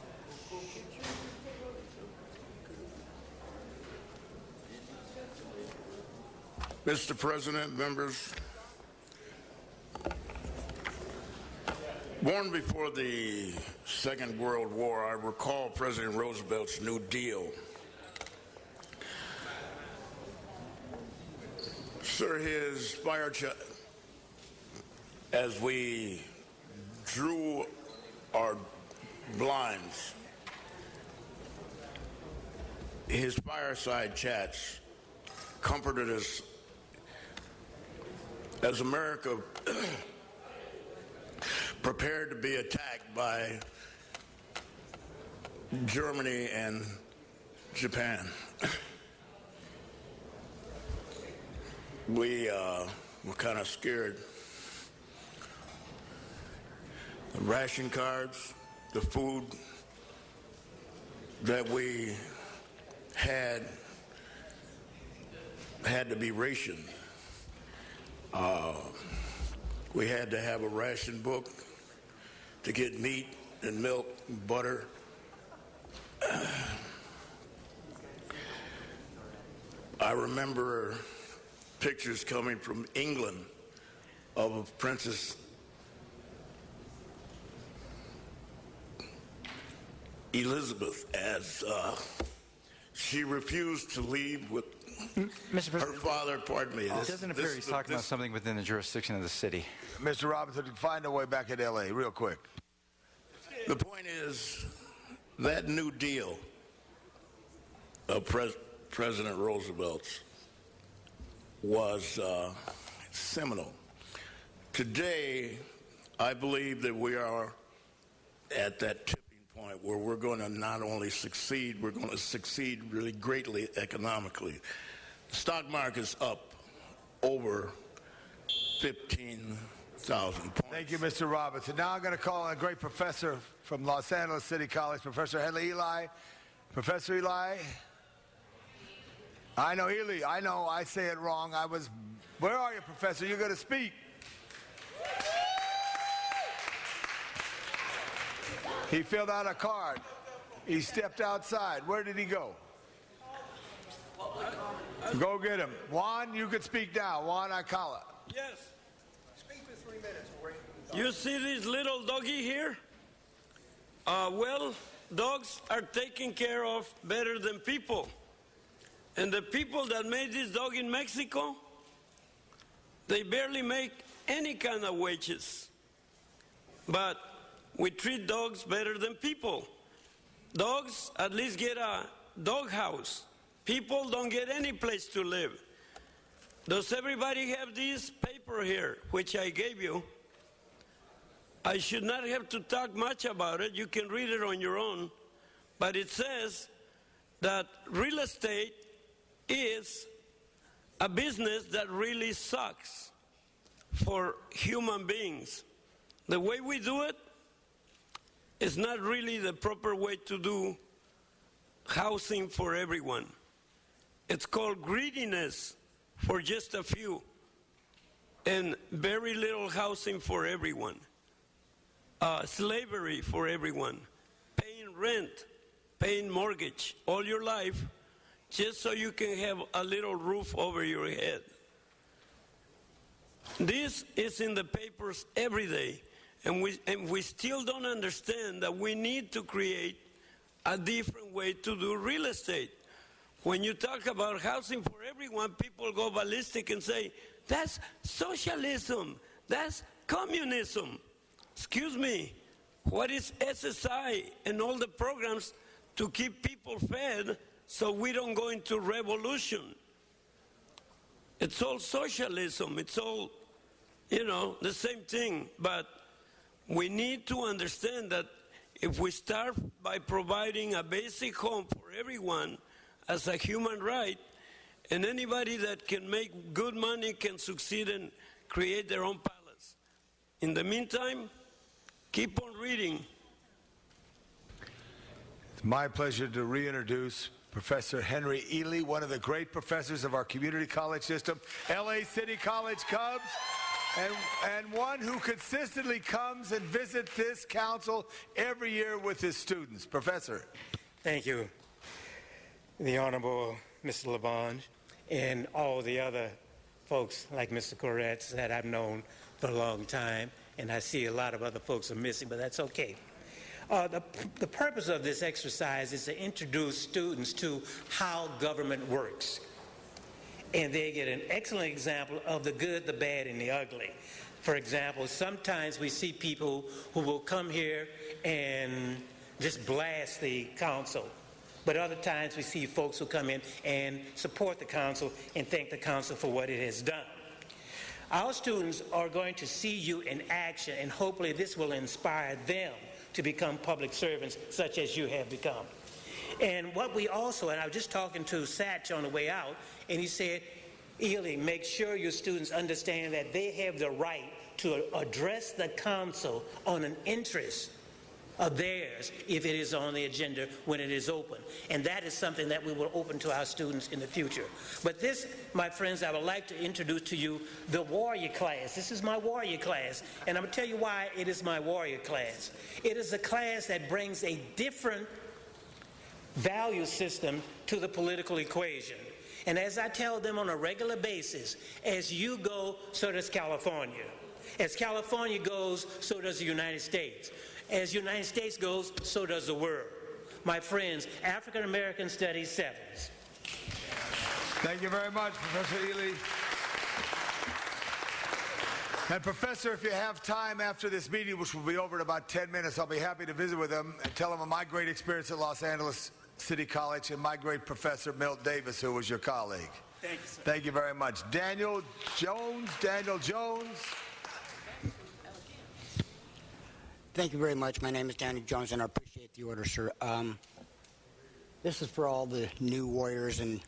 Mr. President, members, born before the Second World War, I recall President Roosevelt's New Deal. Sir, his fire as we drew our blinds, his fireside chats comforted us as America prepared to be attacked by Germany and Japan. We were kind of scared. The ration cards, the food that we had to be rationed. We had to have a ration book to get meat and milk and butter. I remember pictures coming from England of Princess Elizabeth as she refused to leave with Mr. President, her father. Pardon me. It doesn't appear he's talking about something within the jurisdiction of the city. Mr. Robinson, find a way back at L.A. real quick. The point is that New Deal of President Roosevelt's was seminal. Today, I believe that we are at that tipping point where we're going to not only succeed, we're going to succeed really greatly economically. The stock market's up over 15,000 points. Thank you, Mr. Robinson. Now I'm going to call on a great professor from Los Angeles City College, Professor Henry Ely. Professor Ely. I know, Ely. I know. I say it wrong. Where are you, Professor? You're going to speak. He filled out a card. He stepped outside. Where did he go? Go get him. Juan, you can speak now. Juan Alcala. Yes. Speak for 3 minutes. You see this little doggy here? Well, dogs are taken care of better than people. And the people that made this dog in Mexico, they barely make any kind of wages. But we treat dogs better than people. Dogs at least get a dog house. People don't get any place to live. Does everybody have this paper here, which I gave you? I should not have to talk much about it. You can read it on your own. But it says that real estate is a business that really sucks for human beings. The way we do it is not really the proper way to do housing for everyone. It's called greediness for just a few and very little housing for everyone. Slavery for everyone. Paying rent, paying mortgage all your life just so you can have a little roof over your head. This is in the papers every day, and we still don't understand that we need to create a different way to do real estate. When you talk about housing for everyone, people go ballistic and say, that's socialism, that's communism. Excuse me, what is SSI and all the programs to keep people fed so we don't go into revolution? It's all socialism, it's all, the same thing. But we need to understand that if we start by providing a basic home for everyone as a human right, and anybody that can make good money can succeed and create their own palace. In the meantime, keep on reading. It's my pleasure to reintroduce Professor Henry Ely, one of the great professors of our community college system, LA City College Cubs, and one who consistently comes and visits this council every year with his students. Professor. Thank you. The Honorable Mr. LaBonge and all the other folks like Mr. Koretz that I've known for a long time, and I see a lot of other folks are missing, but that's okay. The purpose of this exercise is to introduce students to how government works. And they get an excellent example of the good, the bad, and the ugly. For example, sometimes we see people who will come here and just blast the council. But other times we see folks who come in and support the council and thank the council for what it has done. Our students are going to see you in action, and hopefully this will inspire them to become public servants such as you have become. And what we also, and I was just talking to Satch on the way out, and he said, Ely, make sure your students understand that they have the right to address the council on an interest of theirs if it is on the agenda when it is open. And that is something that we will open to our students in the future. But this, my friends, I would like to introduce to you the warrior class. This is my warrior class, and I'm going to tell you why it is my warrior class. It is a class that brings a different value system to the political equation. And as I tell them on a regular basis, as you go, so does California. As California goes, so does the United States. As the United States goes, so does the world. My friends, African American Studies 7s. Thank you very much, Professor Ely. And Professor, if you have time after this meeting, which will be over in about 10 minutes, I'll be happy to visit with him and tell him of my great experience at Los Angeles City College and my great professor, Milt Davis, who was your colleague. Thank you, sir. Thank you very much. Daniel Jones. Thank you very much. My name is Daniel Jones, and I appreciate the order, sir. This is for all the new warriors and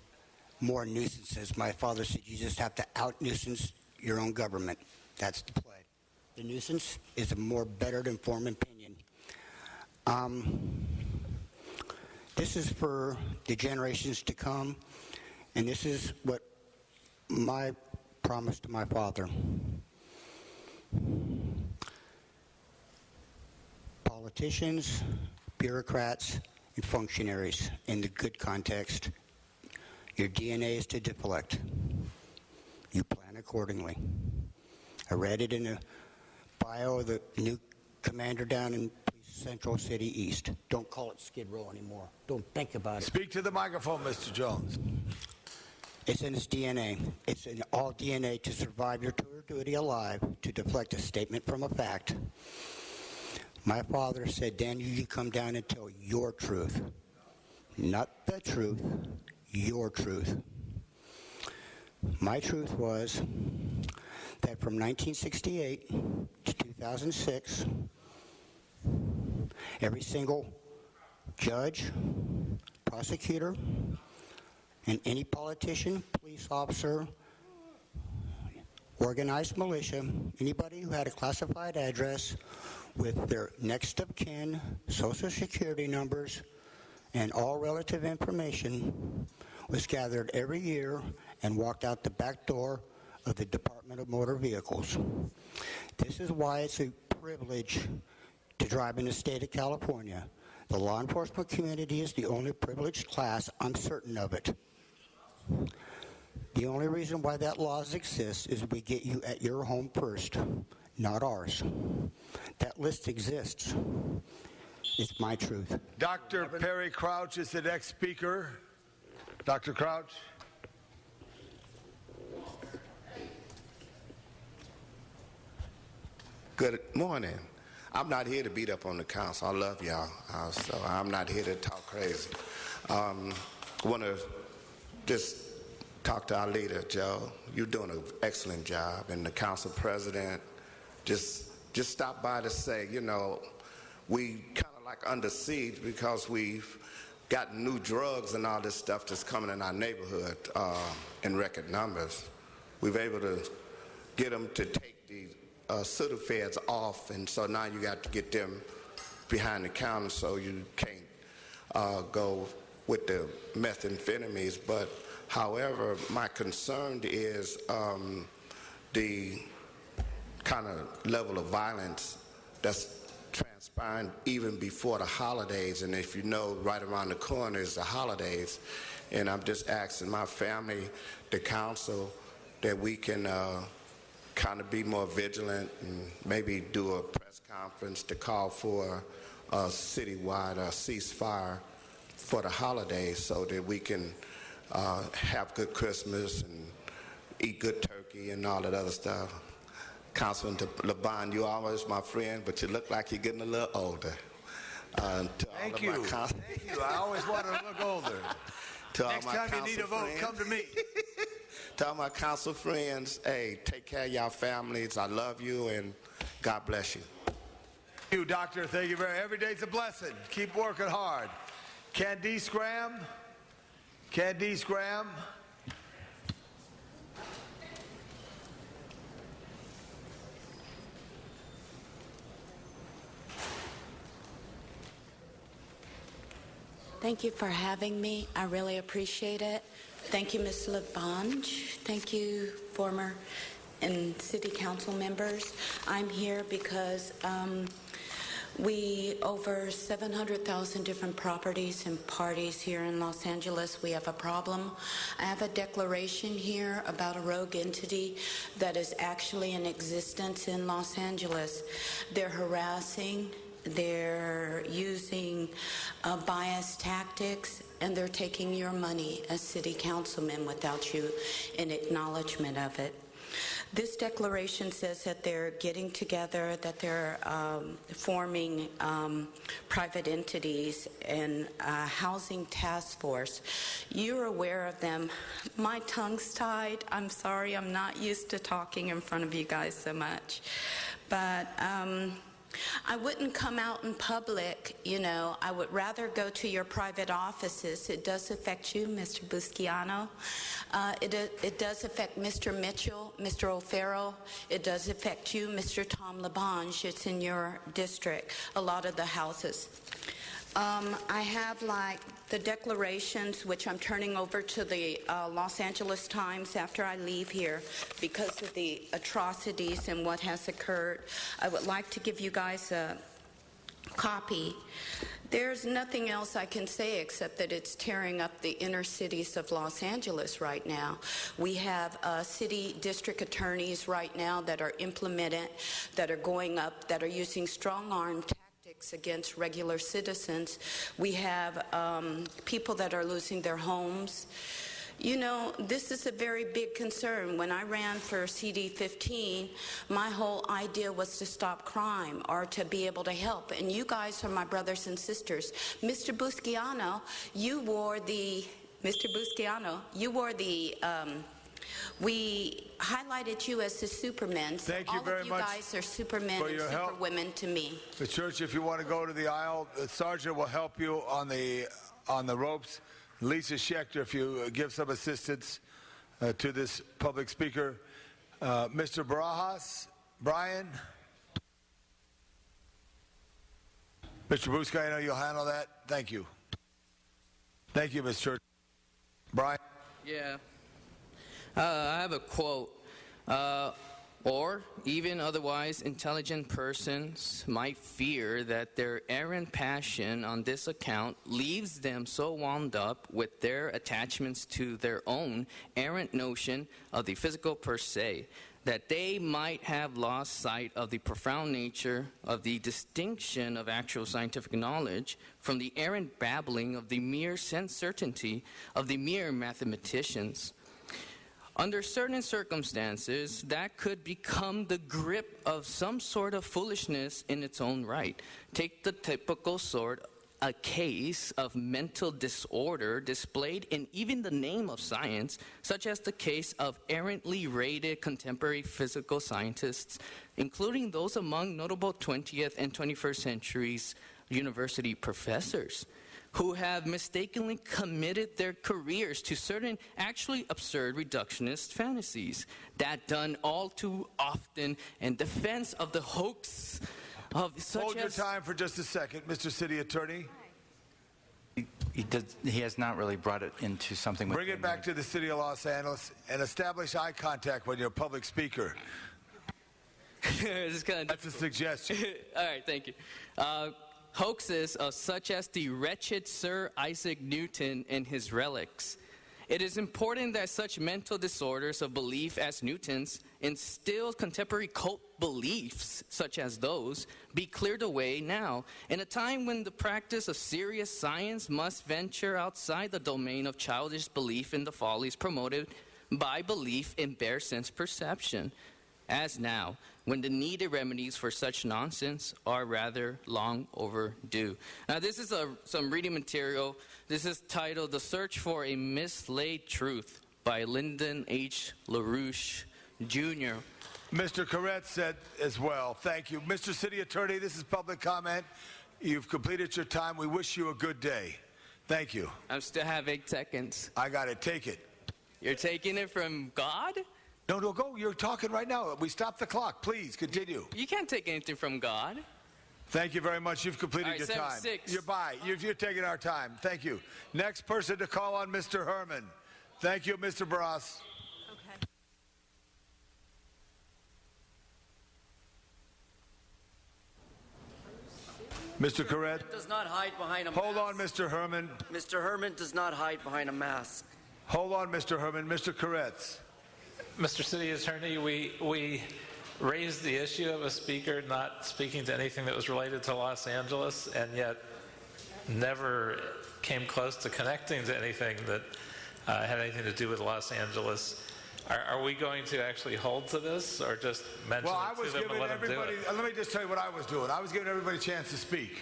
more nuisances. My father said you just have to out-nuisance your own government. That's the play. The nuisance is a more better informed opinion. This is for the generations to come, and this is what my promise to my father. Politicians, bureaucrats, and functionaries, in the good context, your DNA is to deflect. You plan accordingly. I read it in the bio of the new commander down in Central City East. Don't call it Skid Row anymore. Don't think about it. Speak to the microphone, Mr. Jones. It's in his DNA. It's in all DNA to survive your tour of duty alive, to deflect a statement from a fact. My father said, Daniel, you come down and tell your truth. Not the truth, your truth. My truth was that from 1968 to 2006, every single judge, prosecutor, and any politician, police officer, organized militia, anybody who had a classified address with their next of kin, social security numbers, and all relative information was gathered every year and walked out the back door of the Department of Motor Vehicles. This is why it's a privilege to drive in the state of California. The law enforcement community is the only privileged class, I'm certain of it. The only reason why that law exists is we get you at your home first, not ours. That list exists. It's my truth. Dr. Perry Crouch is the next speaker. Dr. Crouch. Good morning. I'm not here to beat up on the council. I love y'all, so I'm not here to talk crazy. I want to just talk to our leader, Joe. You're doing an excellent job, and the council president just stopped by to say, you know, we kind of like under siege because we've got new drugs and all this stuff that's coming in our neighborhood in record numbers. We've been able to get them to take the Sudafeds off, and so now you got to get them behind the counter so you can't go with the methamphetamines. But however, my concern is the kind of level of violence that's transpiring even before the holidays. And if you know, right around the corner is the holidays. And I'm just asking my family, the council, that we can kind of be more vigilant and maybe do a press conference to call for a citywide ceasefire for the holidays so that we can have good Christmas and eat good turkey and all that other stuff. Councilman LeBon, you're always my friend, but you look like you're getting a little older. Thank you. Thank you. I always wanted to look older. Next time you need a vote, come to me. tell my council friends, hey, take care of y'all families. I love you, and God bless you. Thank you, Doctor. Thank you very much. Every day's a blessing. Keep working hard. Candice Graham. Candice Graham. Thank you for having me. I really appreciate it. Thank you, Ms. Labange. Thank you, former and city council members. I'm here because we over 700,000 different properties and parties here in Los Angeles. We have a problem. I have a declaration here about a rogue entity that is actually in existence in Los Angeles. They're harassing, they're using bias tactics, and they're taking your money as city councilmen without you in acknowledgement of it. This declaration says that they're getting together, that they're forming private entities and a housing task force. You're aware of them. My tongue's tied. I'm sorry, I'm not used to talking in front of you guys so much. But I wouldn't come out in public, you know. I would rather go to your private offices. It does affect you, Mr. Buscaino. It does affect Mr. Mitchell, Mr. O'Farrell. It does affect you, Mr. Tom Labange. It's in your district, a lot of the houses. I have like the declarations, which I'm turning over to the Los Angeles Times after I leave here because of the atrocities and what has occurred. I would like to give you guys a copy. There's nothing else I can say except that it's tearing up the inner cities of Los Angeles right now. We have city district attorneys right now that are implemented, that are going up, that are using strong-arm tactics against regular citizens. We have people that are losing their homes. You know, this is a very big concern. When I ran for CD15, my whole idea was to stop crime or to be able to help. And you guys are my brothers and sisters. Mr. Buscaino, you wore the, we highlighted you as the Superman. So Thank you very much. All of you guys are Supermen and Superwomen to me. The church, if you want to go to the aisle, the sergeant will help you on the ropes. Lisa Schechter, if you give some assistance to this public speaker. Mr. Barajas, Brian. Mr. Buscaino, you'll handle that? Thank you. Thank you, Ms. Church. Brian? Yeah. I have a quote. Or even otherwise intelligent persons might fear that their errant passion on this account leaves them so wound up with their attachments to their own errant notion of the physical per se, that they might have lost sight of the profound nature of the distinction of actual scientific knowledge from the errant babbling of the mere sense certainty of the mere mathematicians. Under certain circumstances, that could become the grip of some sort of foolishness in its own right. Take the typical sort, a case of mental disorder displayed in even the name of science, such as the case of errantly rated contemporary physical scientists, including those among notable 20th and 21st centuries university professors, who have mistakenly committed their careers to certain actually absurd reductionist fantasies that done all too often in defense of the hoax of such Hold your time for just a second, Mr. City Attorney. He has not really brought it into something. Bring it back to the city of Los Angeles and establish eye contact when you're a public speaker. That's a suggestion. All right, thank you. Hoaxes such as the wretched Sir Isaac Newton and his relics. It is important that such mental disorders of belief as Newton's instilled contemporary cult beliefs such as those be cleared away now, in a time when the practice of serious science must venture outside the domain of childish belief in the follies promoted by belief in bare sense perception, as now, when the needed remedies for such nonsense are rather long overdue. Now, this is some reading material. This is titled The Search for a Mislaid Truth by Lyndon H. LaRouche, Jr. Mr. Corrett said as well. Thank you. Mr. City Attorney, this is public comment. You've completed your time. We wish you a good day. Thank you. I still have 8 seconds. I got it. Take it. You're taking it from God? No, go. You're talking right now. We stopped the clock. Please, continue. You can't take anything from God. Thank you very much. You've completed your time. 7-6. You're by. You're taking our time. Thank you. Next person to call on, Mr. Herman. Thank you, Mr. Barras. Mr. Corrett? Does not hide behind a Hold mask. on, Mr. Herman. Mr. Herman does not hide behind a mask. Hold on, Mr. Herman. Mr. Corrett. Mr. City Attorney, we raised the issue of a speaker not speaking to anything that was related to Los Angeles, and yet never came close to connecting to anything that had anything to do with Los Angeles. Are we going to actually hold to this, or just mention it to them and let them do it? Let me just tell you what I was doing. I was giving everybody a chance to speak.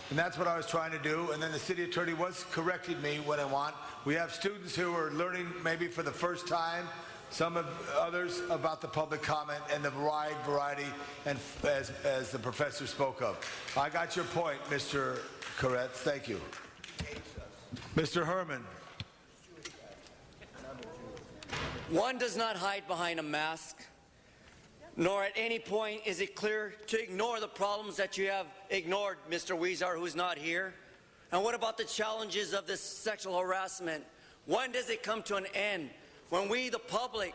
And that's what I was trying to do. And then the city attorney was correcting me when I want. We have students who are learning maybe for the first time, some of others about the public comment and the wide variety, and as the professor spoke of. I got your point, Mr. Corrett. Thank you. Mr. Herman. One does not hide behind a mask, nor at any point is it clear to ignore the problems that you have ignored, Mr. Huizar, who's not here. And what about the challenges of this sexual harassment? When does it come to an end? When we, the public,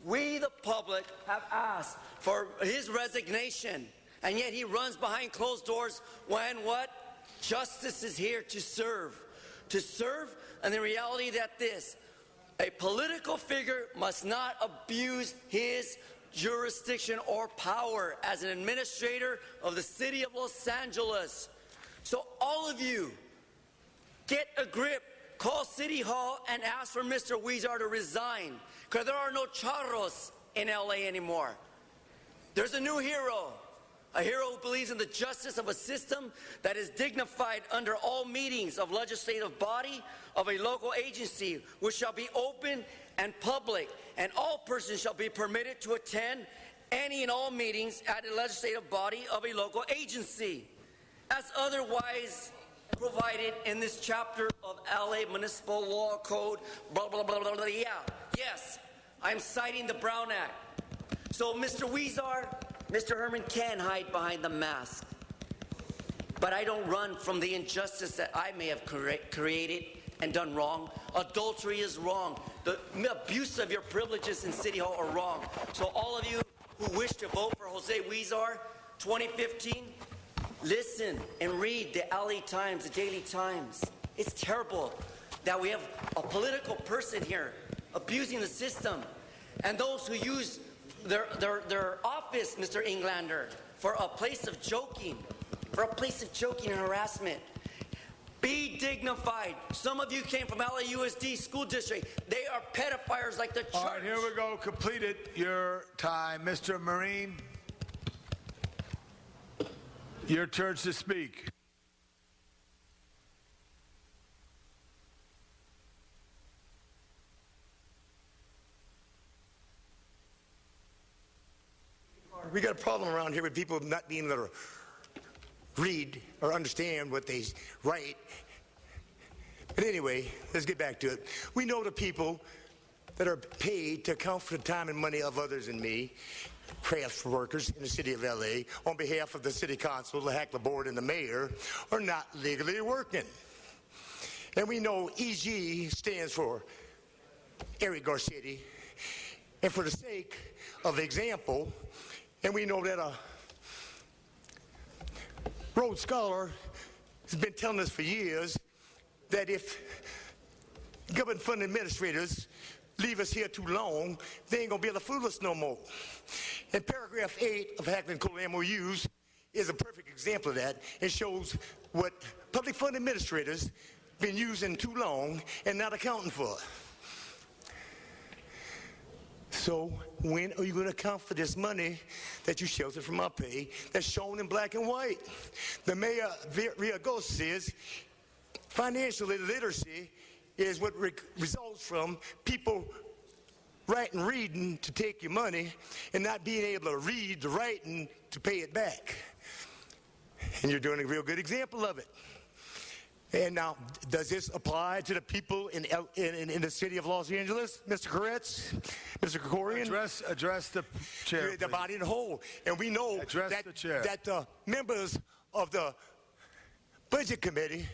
have asked for his resignation, and yet he runs behind closed doors when what? Justice is here to serve. To serve, and the reality that a political figure must not abuse his jurisdiction or power as an administrator of the city of Los Angeles. So all of you, get a grip. Call City Hall and ask for Mr. Huizar to resign, because there are no charros in LA anymore. There's a new hero. A hero who believes in the justice of a system that is dignified under all meetings of legislative body of a local agency, which shall be open and public, and all persons shall be permitted to attend any and all meetings at a legislative body of a local agency, as otherwise provided in this chapter of LA Municipal Law Code, blah, blah, blah, blah, blah. Yeah, yes, I'm citing the Brown Act. So Mr. Huizar, Mr. Herman can hide behind the mask, but I don't run from the injustice that I may have created and done wrong. Adultery is wrong. The abuse of your privileges in City Hall are wrong. So all of you who wish to vote for Jose Huizar 2015, listen and read the LA Times, the Daily Times. It's terrible that we have a political person here abusing the system, and those who use their office, Mr. Englander, for a place of joking, and harassment. Be dignified. Some of you came from LAUSD school district. They are pedophiles like the church. All right, here we go. Completed your time. Mr. Marine, your turn to speak. We got a problem around here with people not being able to read or understand what they write. But anyway, let's get back to it. We know the people that are paid to account for the time and money of others and me, craft workers in the city of LA, on behalf of the city council, the Hackler board, and the mayor, are not legally working. And we know EG stands for Eric Garcetti. And for the sake of example, and we know that a Rhodes Scholar has been telling us for years that if government fund administrators leave us here too long, they ain't gonna be able to fool us no more. And paragraph 8 of Hackler & Kohler MOUs is a perfect example of that. It shows what public fund administrators been using too long and not accounting for. So when are you going to account for this money that you sheltered from our pay that's shown in black and white? The mayor, Villalobos, says financial illiteracy is what results from people writing, reading to take your money and not being able to read the writing to pay it back. And you're doing a real good example of it. And now, does this apply to the people in the city of Los Angeles, Mr. Koretz, Mr. Krikorian? Address the chair, the body in the whole. And we know that the members of the Budget Committee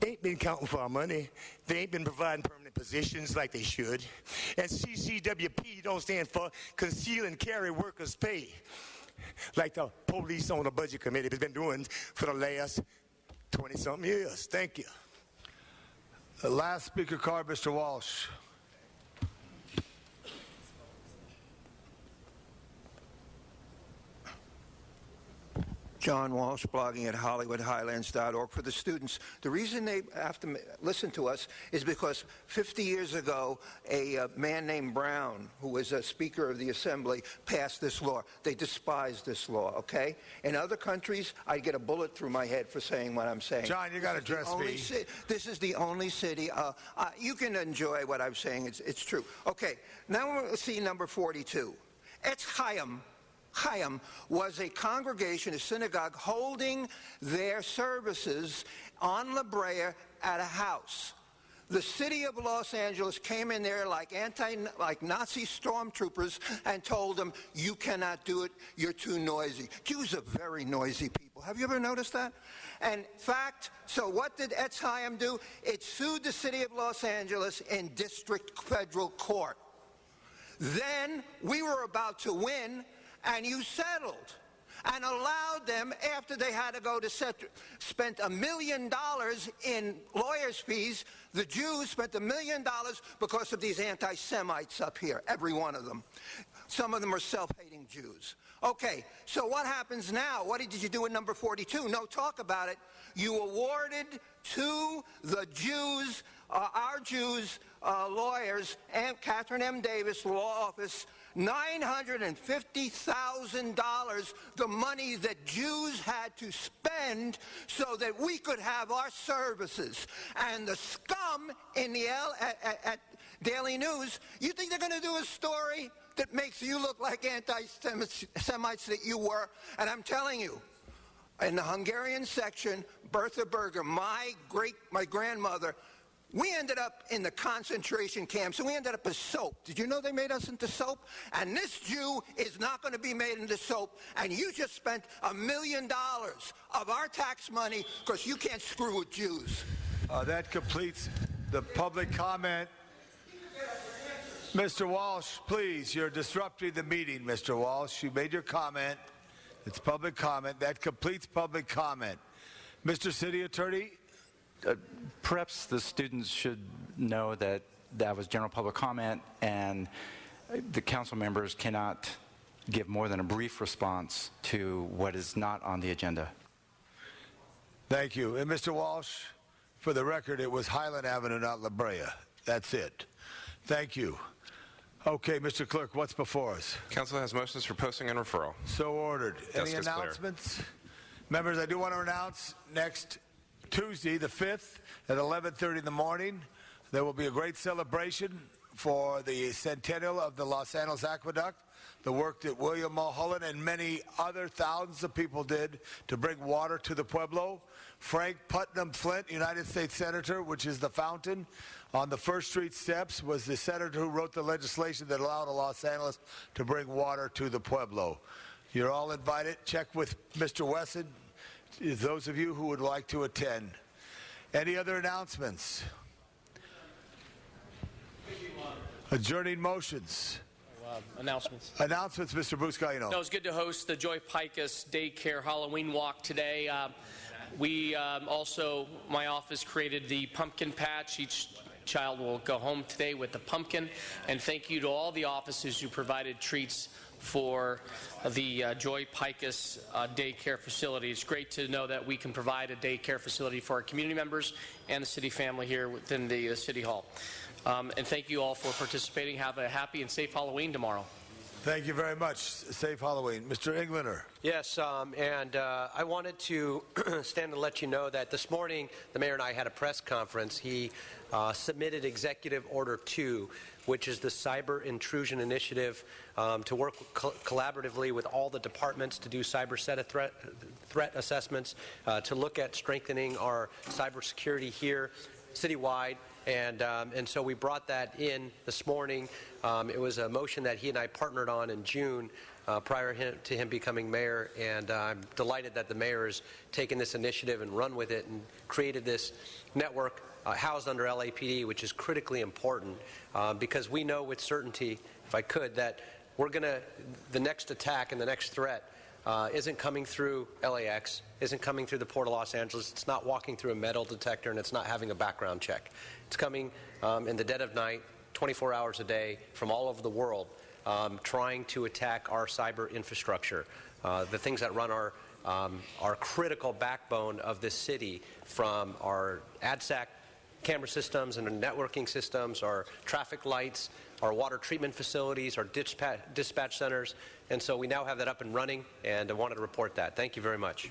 ain't been counting for our money. They ain't been providing permanent positions like they should. And CCWP don't stand for Conceal and Carry Workers' Pay, like the police on the Budget Committee has been doing for the last 20-something years. Thank you. The last speaker card, Mr. Walsh. John Walsh, blogging at HollywoodHighlands.org. For the students, the reason they have to listen to us is because 50 years ago, a man named Brown, who was a Speaker of the Assembly, passed this law. They despise this law, okay? In other countries, I'd get a bullet through my head for saying what I'm saying. John, you got to address me. This is the only city. You can enjoy what I'm saying. It's true. Okay, now we'll see number 42. Etz Chaim. Chaim was a congregation, a synagogue, holding their services on La Brea at a house. The city of Los Angeles came in there like Nazi stormtroopers and told them, you cannot do it, you're too noisy. Jews are very noisy people. Have you ever noticed that? And in fact, so what did Etz Chaim do? It sued the city of Los Angeles in district federal court. Then we were about to win, and you settled and allowed them, after they had to go to spent $1 million in lawyers' fees. The Jews spent $1 million because of these anti-Semites up here, every one of them. Some of them are self-hating Jews. Okay, so what happens now? What did you do in number 42? No talk about it. You awarded to the Jews, our Jews lawyers, and Catherine M. Davis Law Office, $950,000, the money that Jews had to spend so that we could have our services. And the scum in the at Daily News, you think they're going to do a story that makes you look like anti-Semites that you were? And I'm telling you, in the Hungarian section, Bertha Berger, my grandmother, we ended up in the concentration camps, and we ended up as soap. Did you know they made us into soap? And this Jew is not going to be made into soap, and you just spent $1 million of our tax money because you can't screw with Jews. That completes the public comment. Mr. Walsh, please, you're disrupting the meeting, Mr. Walsh. You made your comment. It's public comment. That completes public comment. Mr. City Attorney? Perhaps the students should know that that was general public comment, and the council members cannot give more than a brief response to what is not on the agenda. Thank you. And Mr. Walsh, for the record, it was Highland Avenue, not La Brea. That's it. Thank you. Okay, Mr. Clerk, what's before us? Council has motions for posting and referral. So ordered. Any Desk is clear. announcements? Members, I do want to announce next Tuesday, the 5th, at 11:30 in the morning, there will be a great celebration for the centennial of the Los Angeles Aqueduct, the work that William Mulholland and many other thousands of people did to bring water to the Pueblo. Frank Putnam Flint, United States Senator, which is the fountain on the First Street steps, was the senator who wrote the legislation that allowed Los Angeles to bring water to the Pueblo. You're all invited. Check with Mr. Wesson, those of you who would like to attend. Any other announcements? Adjourning motions. Announcements. Announcements, Mr. Buscaino. No, it's good to host the Joy Picus Daycare Halloween Walk today. We also, my office created the pumpkin patch. Each child will go home today with a pumpkin. And thank you to all the offices who provided treats for the Joy Picus daycare facility. It's great to know that we can provide a daycare facility for our community members and the city family here within the City Hall. And thank you all for participating. Have a happy and safe Halloween tomorrow. Thank you very much. Safe Halloween. Mr. Englander. Yes, I wanted to stand and let you know that this morning the mayor and I had a press conference. He submitted Executive Order 2, which is the Cyber Intrusion Initiative, to work collaboratively with all the departments to do cyber threat assessments, to look at strengthening our cybersecurity here citywide. And so we brought that in this morning. It was a motion that he and I partnered on in June prior to him becoming mayor, and I'm delighted that the mayor has taken this initiative and run with it and created this network housed under LAPD, which is critically important because we know with certainty, if I could, that the next attack and the next threat isn't coming through LAX, isn't coming through the Port of Los Angeles, it's not walking through a metal detector, and it's not having a background check. It's coming in the dead of night, 24 hours a day, from all over the world, trying to attack our cyber infrastructure. The things that run our critical backbone of this city, from our ADSAC camera systems and our networking systems, our traffic lights, our water treatment facilities, our dispatch centers. And so we now have that up and running, and I wanted to report that. Thank you very much.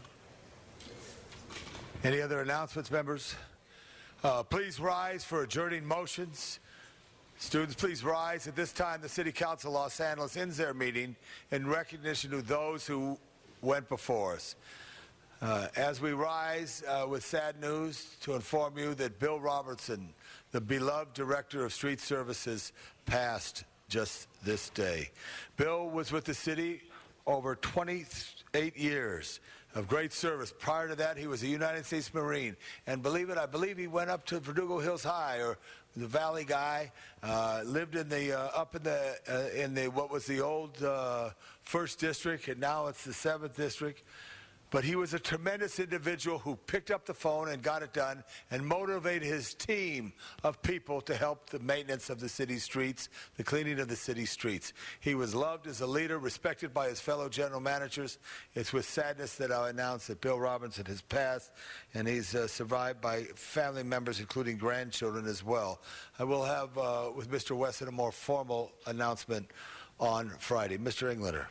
Any other announcements, members? Please rise for adjourning motions. Students, please rise. At this time, the City Council of Los Angeles ends their meeting in recognition of those who went before us. As we rise with sad news to inform you that Bill Robertson, the beloved Director of Street Services, passed just this day. Bill was with the city over 28 years of great service. Prior to that, he was a United States Marine. And believe it, I believe he went up to Verdugo Hills High, or the Valley guy, lived in the up in the what was the old 1st District, and now it's the 7th District. But he was a tremendous individual who picked up the phone and got it done and motivated his team of people to help the maintenance of the city streets, the cleaning of the city streets. He was loved as a leader, respected by his fellow general managers. It's with sadness that I announce that Bill Robinson has passed, and he's survived by family members, including grandchildren as well. I will have, with Mr. Wesson, a more formal announcement on Friday. Mr. Englander.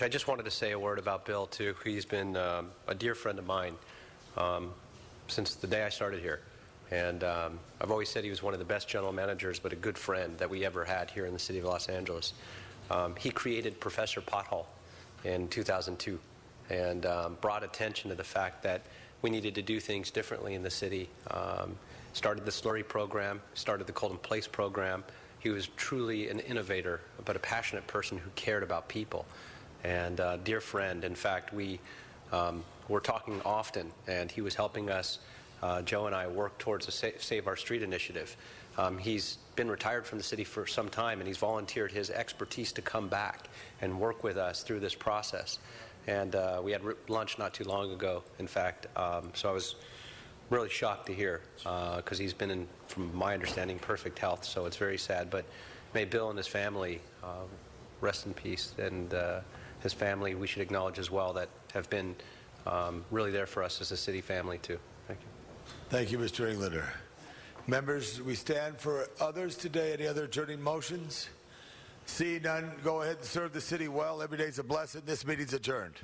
I just wanted to say a word about Bill, too. He's been a dear friend of mine since the day I started here. And I've always said he was one of the best general managers, but a good friend that we ever had here in the city of Los Angeles. He created Professor Pothole in 2002 and brought attention to the fact that we needed to do things differently in the city. Started the Slurry program, started the Colton Place program. He was truly an innovator, but a passionate person who cared about people. And dear friend. In fact, we were talking often, and he was helping us, Joe and I, work towards a Save Our Street initiative. He's been retired from the city for some time, and he's volunteered his expertise to come back and work with us through this process. And we had lunch not too long ago, in fact, so I was really shocked to hear, because he's been in, from my understanding, perfect health, so it's very sad. But may Bill and his family rest in peace, and his family we should acknowledge as well, that have been really there for us as a city family too. Thank you. Thank you, Mr. Englander. Members, we stand for others today. Any other adjourning motions? See none, go ahead and serve the city well. Every day's a blessing. This meeting's adjourned.